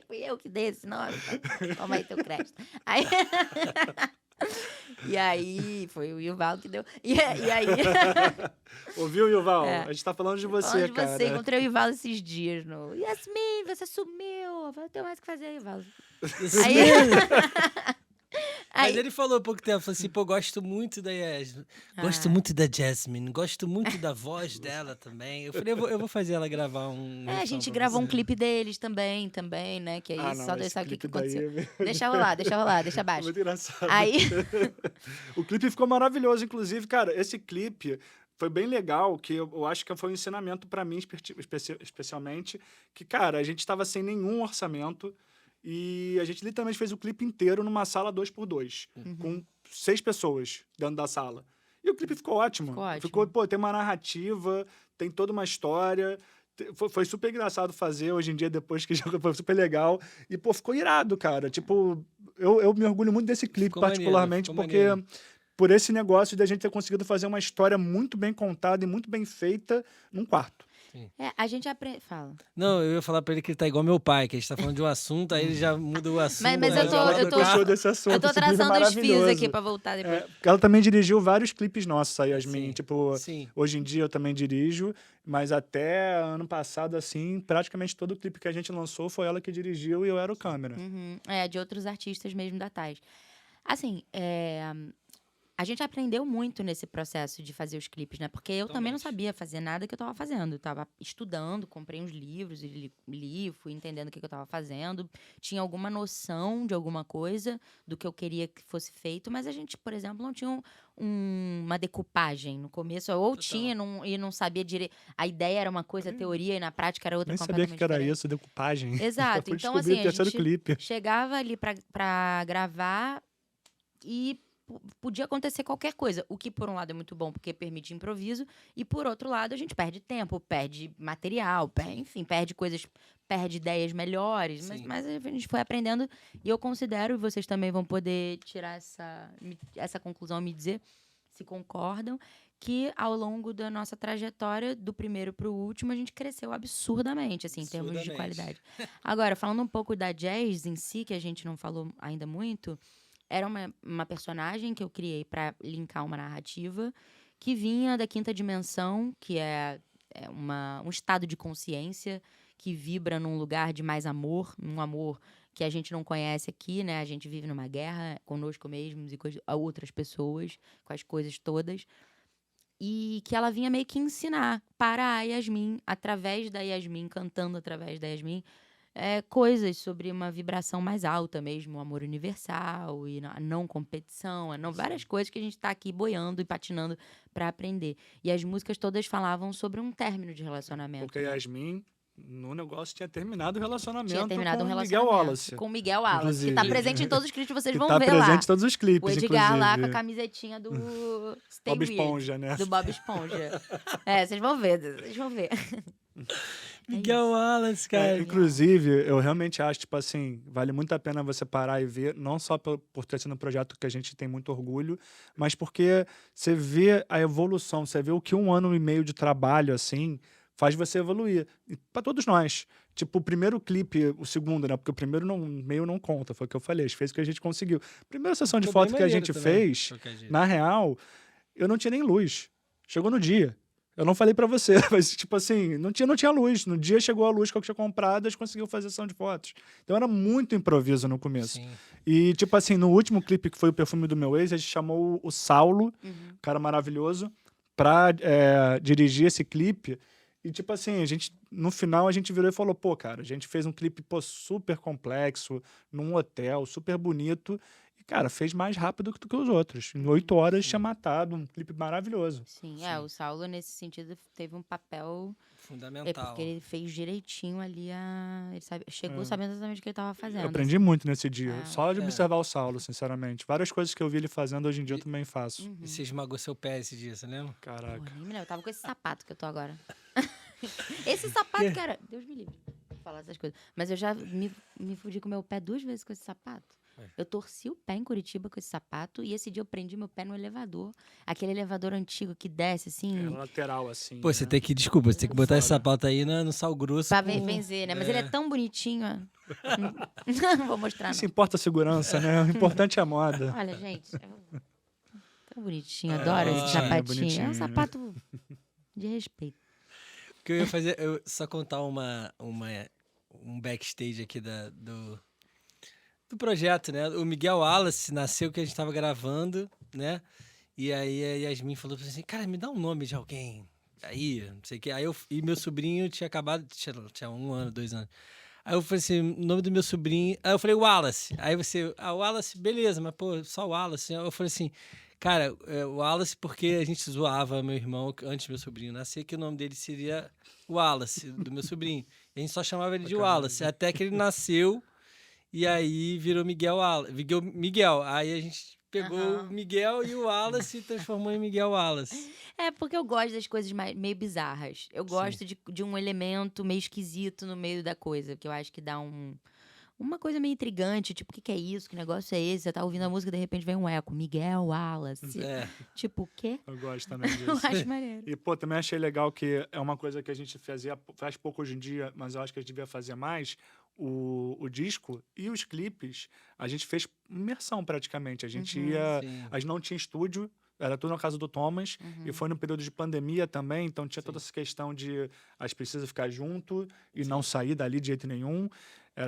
fui eu que dei esse nome. Toma aí teu crédito. Aí... E aí, foi o Yuval que deu. E aí... Ouviu, Yuval? A gente tá falando de você, cara. Encontrei o Yuval esses dias. Yasmin, você sumiu. Não tem mais o que fazer, Yuval. Mas ele falou há pouco tempo, falou assim, pô, gosto muito da Yasmin, gosto muito da Jasmine, gosto muito da voz dela também. Eu falei, eu vou fazer ela gravar um a refrão gente pra gravou você. um clipe deles também, né? Que aí Não, só Deus esse sabe o que clipe daí aconteceu. é Deixa rolar, deixa é abaixo. muito engraçado. Aí, O clipe ficou maravilhoso, inclusive, cara, esse clipe foi bem legal, que eu acho que foi um ensinamento pra mim, especialmente, que, cara, a gente estava sem nenhum orçamento e a gente literalmente fez o clipe inteiro numa sala 2x2, com 6 pessoas dentro da sala. E o clipe ficou ótimo. Ficou ótimo. Ficou, pô, tem uma narrativa, tem toda uma história. Foi super engraçado fazer hoje em dia, depois que já foi super legal. E, pô, ficou irado, cara. Tipo, eu me orgulho muito desse clipe, Ficou maneiro, particularmente, ficou porque maneiro. por esse negócio de a gente ter conseguido fazer uma história muito bem contada e muito bem feita num quarto. a gente aprende... Fala. Não, eu ia falar pra ele que ele tá igual meu pai, que a gente tá falando de um assunto, aí ele já muda o assunto. Mas eu né? tô- Ela eu tô- puxou desse assunto, Eu tô esse clipe é traçando os fios maravilhoso. aqui pra voltar depois. Ela também dirigiu vários clipes nossos, a Yasmin. Sim, Tipo, sim. hoje em dia eu também dirijo, mas até ano passado, assim, praticamente todo clipe que a gente lançou foi ela que dirigiu e eu era o câmera. De outros artistas mesmo da Thais. Assim, a gente aprendeu muito nesse processo de fazer os clipes, né? Porque eu também não sabia fazer nada que eu tava fazendo. Eu tava estudando, comprei uns livros e li, fui entendendo o que eu tava fazendo. Tinha alguma noção de alguma coisa, do que eu queria que fosse feito, mas a gente, por exemplo, não tinha uma decupagem no começo. Ou tinha e não sabia direito. A ideia era uma coisa, a teoria, e na prática era outra Nem sabia o completamente que era diferente. isso, decupagem. Exato. Fui Então, descobrir assim, o a terceiro gente clipe. chegava ali pra gravar e podia acontecer qualquer coisa. O que, por um lado, é muito bom, porque permite improviso. E, por outro lado, a gente perde tempo, perde material, enfim, perde coisas, perde ideias melhores. Mas a gente foi aprendendo. E eu considero, e vocês também vão poder tirar essa conclusão e me dizer se concordam, que ao longo da nossa trajetória, do primeiro para o último, a gente cresceu absurdamente, assim, em termos de qualidade. Agora, falando um pouco da Jazz em si, que a gente não falou ainda muito, era uma personagem que eu criei para linkar uma narrativa que vinha da quinta dimensão, que é um estado de consciência que vibra num lugar de mais amor, um amor que a gente não conhece aqui, né? A gente vive numa guerra conosco mesmos e com outras pessoas, com as coisas todas. E que ela vinha meio que ensinar para a Yasmin, através da Yasmin, cantando através da Yasmin, coisas sobre uma vibração mais alta mesmo, o amor universal e a não competição, várias coisas que a gente está aqui boiando e patinando para aprender. E as músicas todas falavam sobre um término de relacionamento. Porque a Yasmin, no negócio, tinha terminado o relacionamento Tinha terminado com um o Miguel relacionamento Wallace. com o Miguel Wallace, Inclusive. que tá presente em todos os clipes, vocês Que vão tá ver presente lá. em todos os clipes, O Edgar lá com a inclusive. camisetinha do Stay Bob Weird, Esponja, né? do Bob Esponja. Vocês vão ver, Miguel Wallace, cara. Inclusive, eu realmente acho, tipo assim, vale muito a pena você parar e ver, não só por ter sido um projeto que a gente tem muito orgulho, mas porque você vê a evolução, você vê o que 1 ano e meio de trabalho, assim, faz você evoluir. Para todos nós. Tipo, o primeiro clipe, o segundo, né? Porque o primeiro meio não conta, foi o que eu falei, a gente fez o que a gente conseguiu. Primeira sessão de Ficou bem foto que a maneiro gente também, fez, de qualquer jeito. na real, eu não tinha nem luz. Chegou no dia. Eu não falei pra você, mas, tipo assim, não tinha luz. No dia chegou a luz que eu tinha comprado, a gente conseguiu fazer sessão de fotos. Então era muito improviso no começo. Sim. E, tipo assim, no último clipe, que foi o Perfume do Meu Ex, a gente chamou o Saulo, um cara maravilhoso, pra dirigir esse clipe. E, tipo assim, no final a gente virou e falou, pô, cara, a gente fez um clipe, pô, super complexo, num hotel, super bonito. E, cara, fez mais rápido do que os outros. Em 8 horas tinha matado, um clipe maravilhoso. Sim, o Saulo, nesse sentido, teve um papel... Fundamental. porque ele fez direitinho ali ele chegou sabendo exatamente o que ele estava fazendo. Eu aprendi muito nesse dia, só de É. observar o Saulo, sinceramente. Várias coisas que eu vi ele fazendo hoje em dia eu também faço. E você esmagou seu pé esse dia, você lembra? Caraca. Porra, nem me lembro, eu tava com esse sapato que eu tô agora. Esse sapato que era... Deus me livre de falar essas coisas. Mas eu já me fudi com o meu pé 2 vezes com esse sapato. Eu torci o pé em Curitiba com esse sapato e esse dia eu prendi meu pé no elevador. Aquele elevador antigo que desce, assim... Era lateral, assim. Pô, você tem que, desculpa, você tem que botar esse sapato aí no sal grosso. Pra benzer, né? Mas ele é tão bonitinho, ó. Não vou mostrar, Isso não. importa a segurança, né? O importante é a moda. Olha, gente, tão bonitinho, adoro esse sapatinho. bonitinho. É um sapato de respeito. O que eu ia fazer, eu só contar um backstage aqui do projeto, né? O Miguel Wallace nasceu que a gente tava gravando, né? E aí a Yasmin falou assim, cara, me dá um nome de alguém aí, não sei o quê. E meu sobrinho tinha acabado, tinha 1 ano, 2 anos. Aí eu falei assim, o nome do meu sobrinho... Aí eu falei, Wallace. Aí você, Wallace, beleza, mas pô, só Wallace. Eu falei assim, cara, Wallace porque a gente zoava meu irmão, antes do meu sobrinho nascer, que o nome dele seria Wallace, do meu sobrinho. E a gente só chamava ele de Wallace, até que ele nasceu e aí virou Miguel Wallace. Miguel. Aí a gente pegou o Miguel e o Wallace e transformou em Miguel Wallace. É, porque eu gosto das coisas meio bizarras. Eu gosto de um elemento meio esquisito no meio da coisa, que eu acho que dá uma coisa meio intrigante, tipo, o que é isso? Que negócio é esse? Você tá ouvindo a música e de repente vem um eco. Miguel Wallace. É. Tipo, o quê? Eu gosto também Eu disso. acho maneiro. E, pô, também achei legal que é uma coisa que a gente faz pouco hoje em dia, mas eu acho que a gente devia fazer mais. O disco e os clipes, a gente fez imersão praticamente. A gente ia. Sim. A gente não tinha estúdio, era tudo na casa do Thomas, e foi no período de pandemia também, então tinha toda essa questão de as precisas ficar junto e não sair dali de jeito nenhum.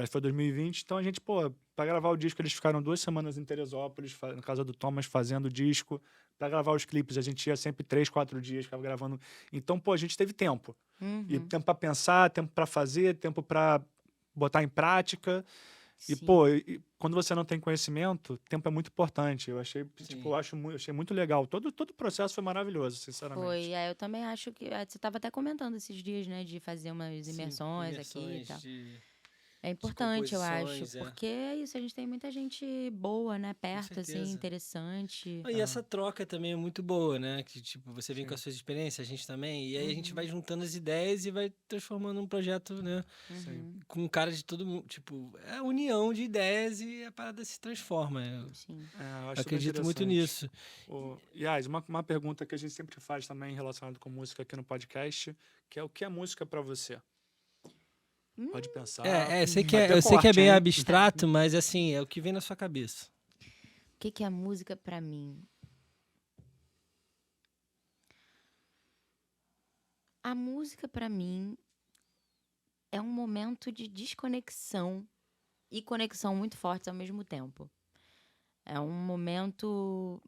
Foi 2020, então a gente, pô, para gravar o disco, eles ficaram 2 semanas em Teresópolis, na casa do Thomas, fazendo o disco. Para gravar os clipes, a gente ia sempre 3, 4 dias, ficava gravando. Então, pô, a gente teve tempo. E tempo para pensar, tempo para fazer, tempo para botar em prática. E, Sim. pô, quando você não tem conhecimento, tempo é muito importante. Eu achei, tipo, achei muito legal. Todo o processo foi maravilhoso, sinceramente. Foi, eu também acho que... Você estava até comentando esses dias, né? De fazer umas imersões aqui e tal. É importante, eu acho. Porque é isso, a gente tem muita gente boa, né? Perto, assim, interessante. E essa troca também é muito boa, né? Que, tipo, você vem com as suas experiências, a gente também. E aí a gente vai juntando as ideias e vai transformando um projeto, né? Com cara de todo mundo. Tipo, é a união de ideias e a parada se transforma. Sim. Eu acredito muito nisso. Yas, uma pergunta que a gente sempre faz também relacionada com música aqui no podcast, que é o que é música pra você? Pode pensar. Eu sei que é bem abstrato, mas assim, é o que vem na sua cabeça. O que é música pra mim? A música pra mim é um momento de desconexão e conexão muito fortes ao mesmo tempo. É um momento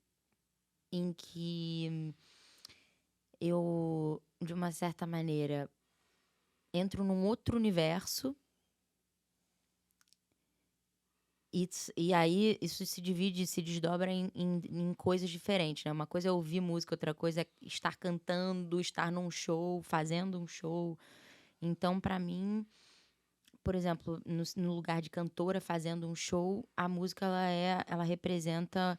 em que eu, de uma certa maneira, entro num outro universo e aí isso se divide, se desdobra em coisas diferentes, né? Uma coisa é ouvir música, outra coisa é estar cantando, estar num show, fazendo um show. Então, para mim, por exemplo, no lugar de cantora fazendo um show, a música ela representa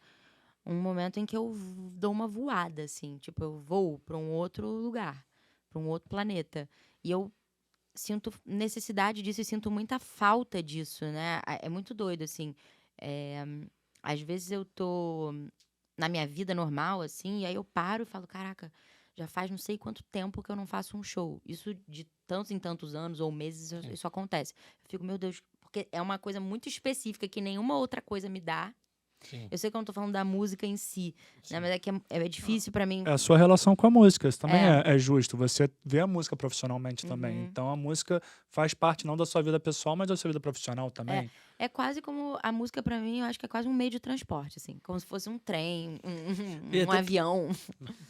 um momento em que eu dou uma voada, assim, tipo, eu vou para um outro lugar, para um outro planeta. E eu sinto necessidade disso e sinto muita falta disso, né? É muito doido, assim. Às vezes eu tô na minha vida normal, assim, e aí eu paro e falo, caraca, já faz não sei quanto tempo que eu não faço um show. Isso de tantos em tantos anos ou meses, isso acontece. Eu fico, meu Deus, porque é uma coisa muito específica que nenhuma outra coisa me dá. Sim. Eu sei que eu não tô falando da música em si, né? Mas é difícil pra mim. É a sua relação com a música, isso também é justo. Você vê a música profissionalmente também. Então a música faz parte não da sua vida pessoal, mas da sua vida profissional também. É quase como a música pra mim, eu acho que é quase um meio de transporte, assim, como se fosse um trem, um avião.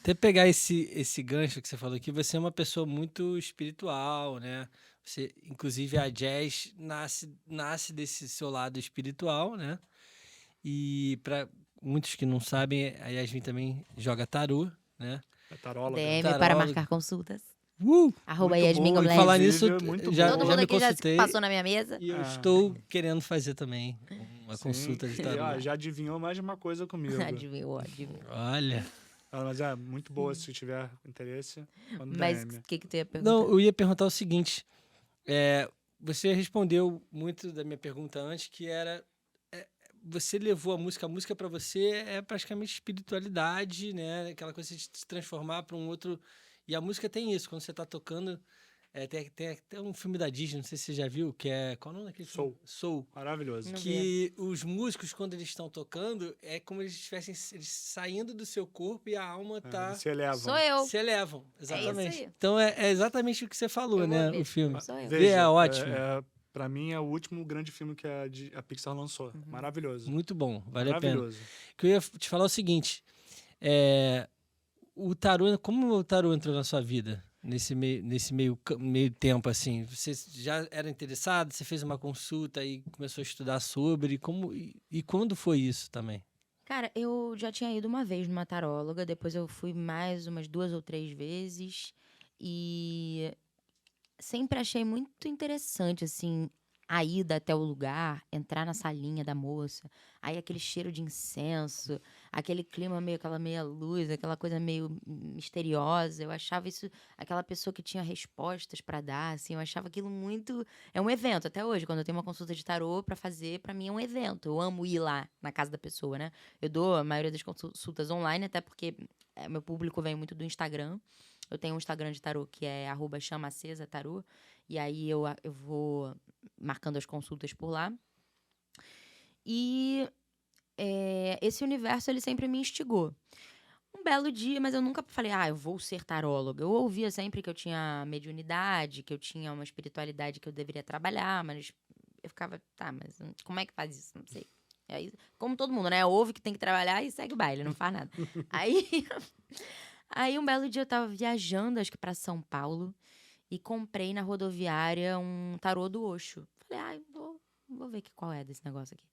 Até pegar esse gancho que você falou aqui, você é uma pessoa muito espiritual, né? Você, inclusive a jazz nasce desse seu lado espiritual, né? E para muitos que não sabem, a Yasmin também joga tarô, né? É taróloga. DM Taróloga. para marcar consultas. Arroba Muito Yasmin bom. Goblin. Falar nisso, muito já, bom. Todo já mundo me aqui já consultei. passou na minha mesa. E eu estou querendo fazer também uma consulta de Sim. tarô. Já adivinhou mais de uma coisa comigo. Adivinhou. Olha. Mas é muito boa se tiver interesse. Mas DM. o que tu ia perguntar? Não, eu ia perguntar o seguinte. Você respondeu muito da minha pergunta antes, que era... você levou a música para você é praticamente espiritualidade, né? Aquela coisa de se transformar para um outro... E a música tem isso, quando você tá tocando... tem até um filme da Disney, não sei se você já viu, que é... Qual é o nome daquele filme? Soul. Maravilhoso. Que os músicos, quando eles estão tocando, é como eles estivessem saindo do seu corpo e a alma tá... Se elevam. Sou eu. Se elevam, exatamente. isso aí. Então é exatamente o que você falou, Eu né? vou ver. O filme. Sou eu. É ótimo. Pra mim é o último grande filme que a Pixar lançou. Maravilhoso. Muito bom, vale a pena. Maravilhoso. O que eu ia te falar é o seguinte, o tarô, como o tarô entrou na sua vida? Nesse meio tempo, assim, você já era interessado, você fez uma consulta e começou a estudar sobre, e quando foi isso também? Cara, eu já tinha ido uma vez numa taróloga, depois eu fui mais umas 2 ou 3 vezes e sempre achei muito interessante, assim, a ida até o lugar, entrar na salinha da moça, aí aquele cheiro de incenso, aquele clima meio, aquela meia luz, aquela coisa meio misteriosa. Eu achava isso, aquela pessoa que tinha respostas pra dar, assim, eu achava aquilo muito. É um evento, até hoje, quando eu tenho uma consulta de tarô pra fazer, pra mim é um evento. Eu amo ir lá na casa da pessoa, né? Eu dou a maioria das consultas online, até porque meu público vem muito do Instagram. Eu tenho um Instagram de tarô que é @chamacesatarô. E aí eu vou marcando as consultas por lá. E esse universo, ele sempre me instigou. Um belo dia, mas eu nunca falei, eu vou ser taróloga. Eu ouvia sempre que eu tinha mediunidade, que eu tinha uma espiritualidade que eu deveria trabalhar, mas eu ficava, tá, mas como é que faz isso? Não sei. E aí, como todo mundo, né? Ouve que tem que trabalhar e segue o baile, não faz nada. Aí um belo dia eu tava viajando, acho que pra São Paulo, e comprei na rodoviária um tarô do Osho. Falei, vou ver qual é desse negócio aqui.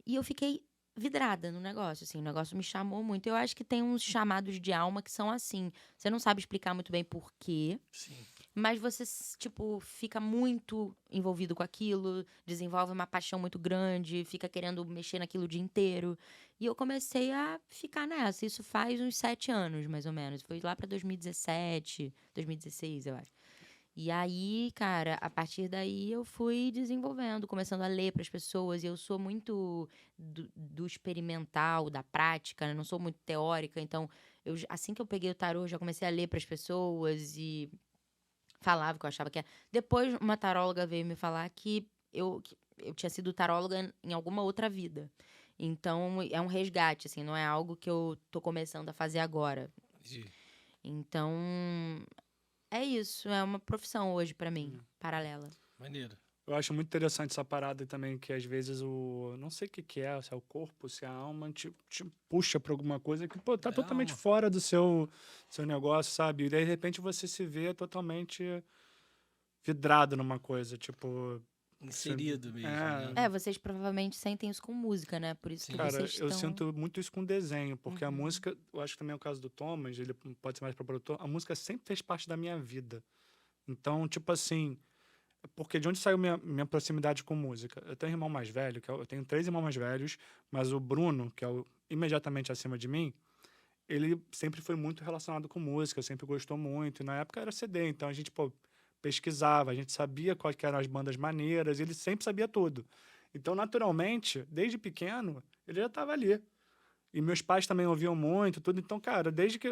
E eu fiquei vidrada no negócio, assim, o negócio me chamou muito. Eu acho que tem uns chamados de alma que são assim. Você não sabe explicar muito bem por quê, Sim. mas você, tipo, fica muito envolvido com aquilo, desenvolve uma paixão muito grande, fica querendo mexer naquilo o dia inteiro. E eu comecei a ficar nessa. Isso faz uns 7 anos, mais ou menos. Foi lá pra 2017, 2016, eu acho. E aí, cara, a partir daí eu fui desenvolvendo, começando a ler para as pessoas. E eu sou muito do experimental, da prática, né? Não sou muito teórica. Então, assim que eu peguei o tarô, eu já comecei a ler para as pessoas e falava que eu achava que era. Depois, uma taróloga veio me falar que eu tinha sido taróloga em alguma outra vida. Então, é um resgate, assim, não é algo que eu tô começando a fazer agora. Sim. Então, é isso, é uma profissão hoje pra mim, paralela. Maneiro. Eu acho muito interessante essa parada também, que às vezes não sei o que é, se é o corpo, se é a alma, te puxa pra alguma coisa que, pô, tá É totalmente alma. fora do seu negócio, sabe? E de repente você se vê totalmente vidrado numa coisa, tipo... Inserido mesmo, É, né? Vocês provavelmente sentem isso com música, né? Por isso Sim. que cara, vocês eu estão... sinto muito isso com desenho, porque a música, eu acho que também é o caso do Thomas, ele pode ser mais pra produtor, a música sempre fez parte da minha vida. Então, tipo assim, porque de onde saiu minha proximidade com música? Eu tenho um irmão mais velho, eu tenho 3 irmãos mais velhos, mas o Bruno, que é imediatamente acima de mim, ele sempre foi muito relacionado com música, sempre gostou muito. E na época era CD, então a gente, pô, pesquisava, a gente sabia quais que eram as bandas maneiras, ele sempre sabia tudo. Então, naturalmente, desde pequeno, ele já estava ali. E meus pais também ouviam muito, tudo. Então, cara, desde que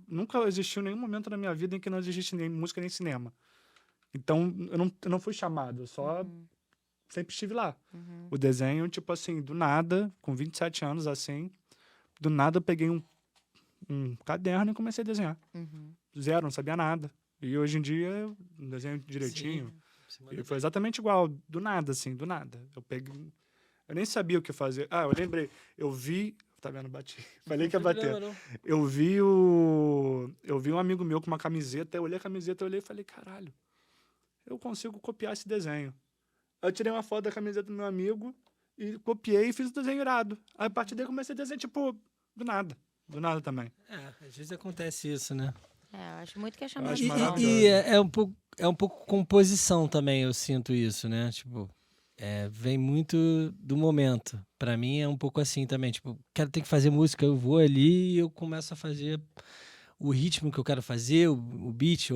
nunca existiu nenhum momento na minha vida em que não existisse nem música nem cinema. Então, eu não fui chamado, eu só sempre estive lá. O desenho, tipo assim, do nada, com 27 anos, assim, do nada eu peguei um caderno e comecei a desenhar. Zero, não sabia nada. E hoje em dia, eu desenho direitinho. Sim, você E manda foi bem. exatamente igual, do nada, assim, do nada. Eu peguei... Eu nem sabia o que fazer. Ah, eu lembrei. Eu vi... Tá vendo? Bati. Falei que ia Não tem bater. problema, não. Eu vi um amigo meu com uma camiseta, eu olhei a camiseta, eu olhei e falei, caralho, eu consigo copiar esse desenho. Eu tirei uma foto da camiseta do meu amigo e copiei e fiz o desenho irado. Aí a partir daí eu comecei a desenhar, tipo, do nada. Do nada também. Às vezes acontece isso, né? eu acho muito que é Eu chamado acho de maravilhoso. alma. E é um pouco composição também, eu sinto isso, né? Tipo, vem muito do momento. Pra mim é um pouco assim também. Tipo, ter que fazer música, eu vou ali e eu começo a fazer o ritmo que eu quero fazer, o beat,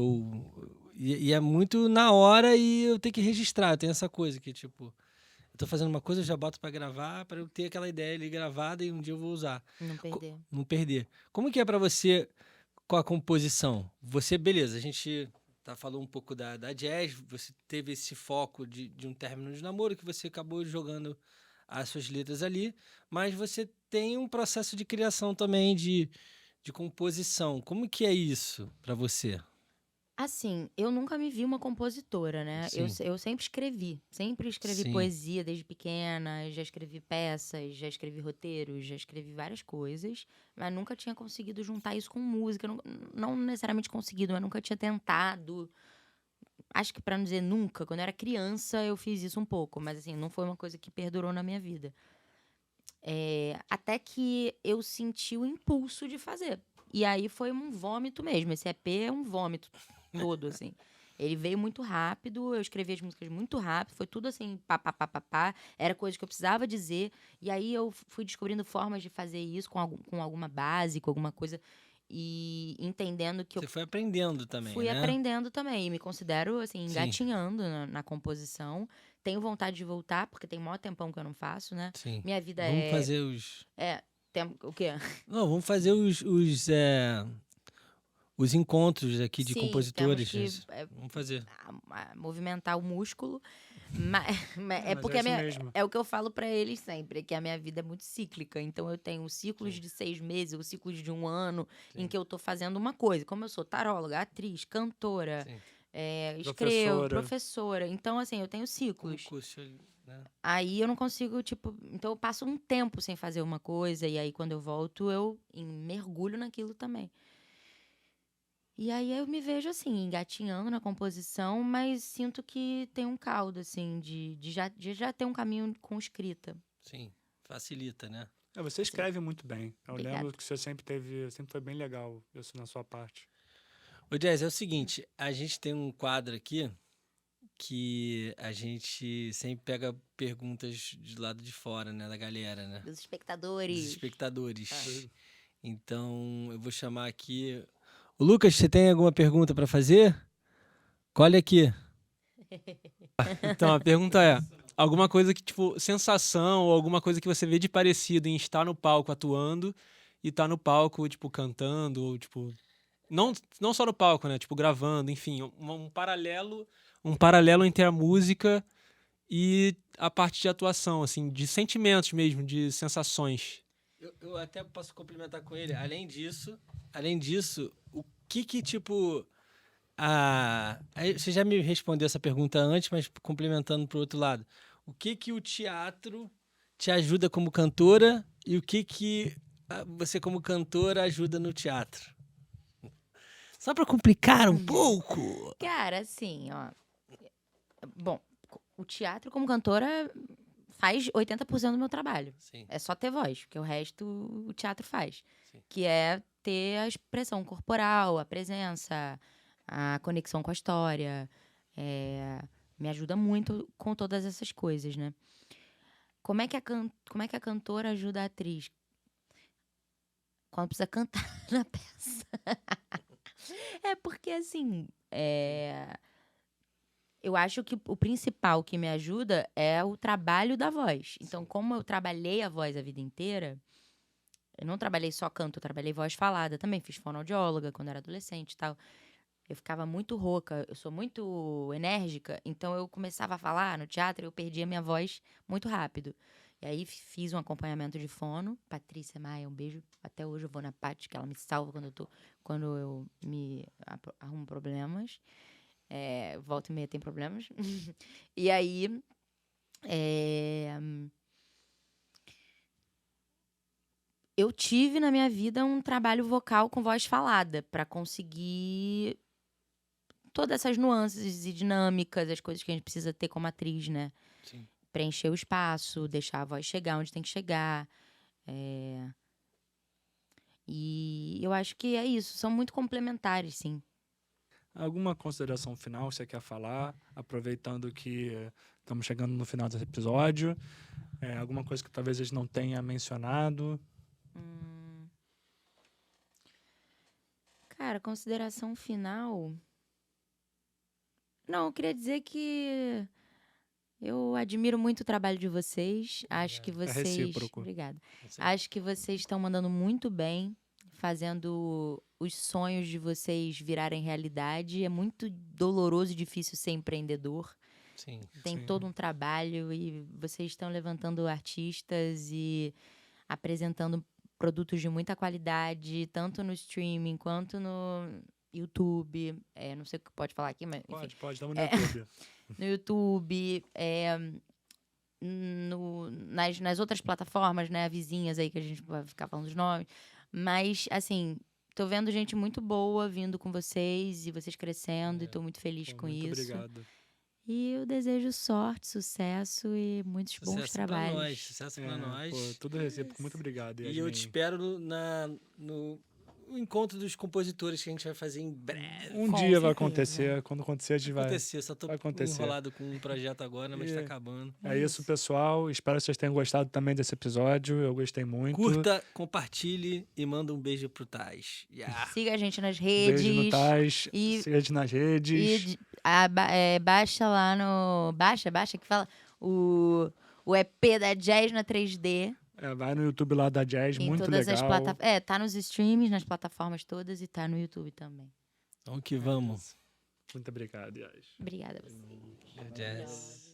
e é muito na hora e eu tenho que registrar. Eu tenho essa coisa que, tipo, eu tô fazendo uma coisa, eu já boto pra gravar, pra eu ter aquela ideia ali gravada e um dia eu vou usar. Não perder. Não perder. Como que é pra você com a composição? Você, beleza, a gente falou um pouco da jazz, você teve esse foco de um término de namoro que você acabou jogando as suas letras ali, mas você tem um processo de criação também, de composição. Como que é isso pra você? Assim, eu nunca me vi uma compositora, né? Sim. Eu sempre escrevi Sim. poesia desde pequena, já escrevi peças, já escrevi roteiros, já escrevi várias coisas, mas nunca tinha conseguido juntar isso com música, não necessariamente conseguido, mas nunca tinha tentado. Acho que pra não dizer nunca, quando eu era criança eu fiz isso um pouco, mas assim, não foi uma coisa que perdurou na minha vida. Até que eu senti o impulso de fazer. E aí foi um vômito mesmo. Esse EP é um vômito todo, assim. Ele veio muito rápido, eu escrevi as músicas muito rápido, foi tudo assim, pá, pá, pá, pá, pá. Era coisa que eu precisava dizer. E aí eu fui descobrindo formas de fazer isso com alguma base, com alguma coisa. E entendendo que eu Você foi aprendendo também, fui né? aprendendo também. E me considero, assim, Sim, engatinhando na composição. Tenho vontade de voltar, porque tem maior tempão que eu não faço, né? sim. Minha vida Vamos fazer os... o quê? Não, vamos fazer os encontros aqui de Sim, temos compositores. que Vamos fazer. movimentar o músculo. Mas, é Mas é porque isso mesmo. é o que eu falo pra eles sempre, que a minha vida é muito cíclica. Então eu tenho ciclos Sim. de 6 meses, os ciclos de um ano, em Sim. que eu tô fazendo uma coisa. Como eu sou taróloga, atriz, cantora, Sim. escrevo, Professora. professora. Então, assim, eu tenho Como ciclos. curso, né? Aí eu não consigo, tipo. Então eu passo um tempo sem fazer uma coisa, e aí quando eu volto, eu mergulho naquilo também. E aí eu me vejo assim, engatinhando na composição, mas sinto que tem um caldo, assim, de já ter um caminho com escrita. Sim, facilita, né? Você escreve muito bem. Eu Obrigada. lembro que você sempre foi bem legal isso na sua parte. Ô, Jazz, é o seguinte, a gente tem um quadro aqui que a gente sempre pega perguntas de lado de fora, né, da galera, né? Dos Dos espectadores. espectadores. Então, eu vou chamar aqui... O Lucas, você tem alguma pergunta para fazer? Colhe aqui. Então, a pergunta é: alguma coisa que, tipo, sensação ou alguma coisa que você vê de parecido em estar no palco atuando e estar no palco, tipo, cantando, ou, tipo. Não só no palco, né? Tipo, gravando, enfim, um paralelo entre a música e a parte de atuação, assim, de sentimentos mesmo, de sensações. Eu até posso complementar com ele. Além disso, o que tipo. Aí você já me respondeu essa pergunta antes, mas complementando pro outro lado. O que o teatro te ajuda como cantora e o que você como cantora ajuda no teatro? Só para complicar um pouco. Cara, assim, ó. Bom, o teatro como cantora faz 80% do meu trabalho. Sim, É só ter voz, porque o resto o teatro faz. sim. Que é ter a expressão corporal, a presença, a conexão com a história. Me ajuda muito com todas essas coisas, né? Como é que a cantora ajuda a atriz? Quando precisa cantar na peça. É porque, assim, eu acho que o principal que me ajuda é o trabalho da voz. Então, como eu trabalhei a voz a vida inteira, eu não trabalhei só canto, eu trabalhei voz falada também. Fiz fonoaudióloga quando era adolescente e tal. Eu ficava muito rouca, eu sou muito enérgica, então eu começava a falar no teatro e eu perdia minha voz muito rápido. E aí fiz um acompanhamento de fono, Patrícia Maia, um beijo. Até hoje eu vou na Paty, que ela me salva quando eu me arrumo problemas. Volta e meia tem problemas. E aí eu tive na minha vida um trabalho vocal com voz falada para conseguir todas essas nuances e dinâmicas, as coisas que a gente precisa ter como atriz, né? Sim. Preencher o espaço, deixar a voz chegar onde tem que chegar. E eu acho que é isso, são muito complementares, sim. Alguma consideração final que você quer falar, aproveitando que estamos chegando no final desse episódio? Alguma coisa que talvez a gente não tenha mencionado? Cara, consideração final. Não, eu queria dizer que eu admiro muito o trabalho de vocês. Acho que É vocês. recíproco. Obrigada. Acho que vocês estão mandando muito bem, fazendo os sonhos de vocês virarem realidade. É muito doloroso e difícil ser empreendedor. Sim. Tem Sim. todo um trabalho e vocês estão levantando artistas e apresentando produtos de muita qualidade, tanto no streaming quanto YouTube, não sei o que pode falar aqui, mas enfim. Pode, estamos no YouTube. No YouTube, nas outras plataformas, né, vizinhas aí, que a gente vai ficar falando os nomes. Mas, assim, tô vendo gente muito boa vindo com vocês e vocês crescendo e tô muito feliz com Muito isso. obrigado. E eu desejo sorte, sucesso e muitos bons trabalhos. Sucesso pra nós. Pô, tudo recíproco. Muito obrigado, E eu te espero no encontro dos compositores que a gente vai fazer em breve. Um Com dia vai certeza. acontecer. Quando acontecer, a gente vai... acontecer, só tô vai acontecer. enrolado com um projeto agora, mas tá acabando. É isso, pessoal. Espero que vocês tenham gostado também desse episódio. Eu gostei muito. Curta, compartilhe e manda um beijo pro Tais. Yeah. Siga a gente nas redes. Beijo no Tais. e- Siga a gente nas redes. Baixa lá no... Baixa que fala o EP da Jazz na 3D. Vai no YouTube lá da Jazz, Em muito todas legal. as plataformas. Tá nos streams, nas plataformas todas e tá no YouTube também. Então que vamos. Muito obrigado, Jazz. Obrigada a você. Jazz.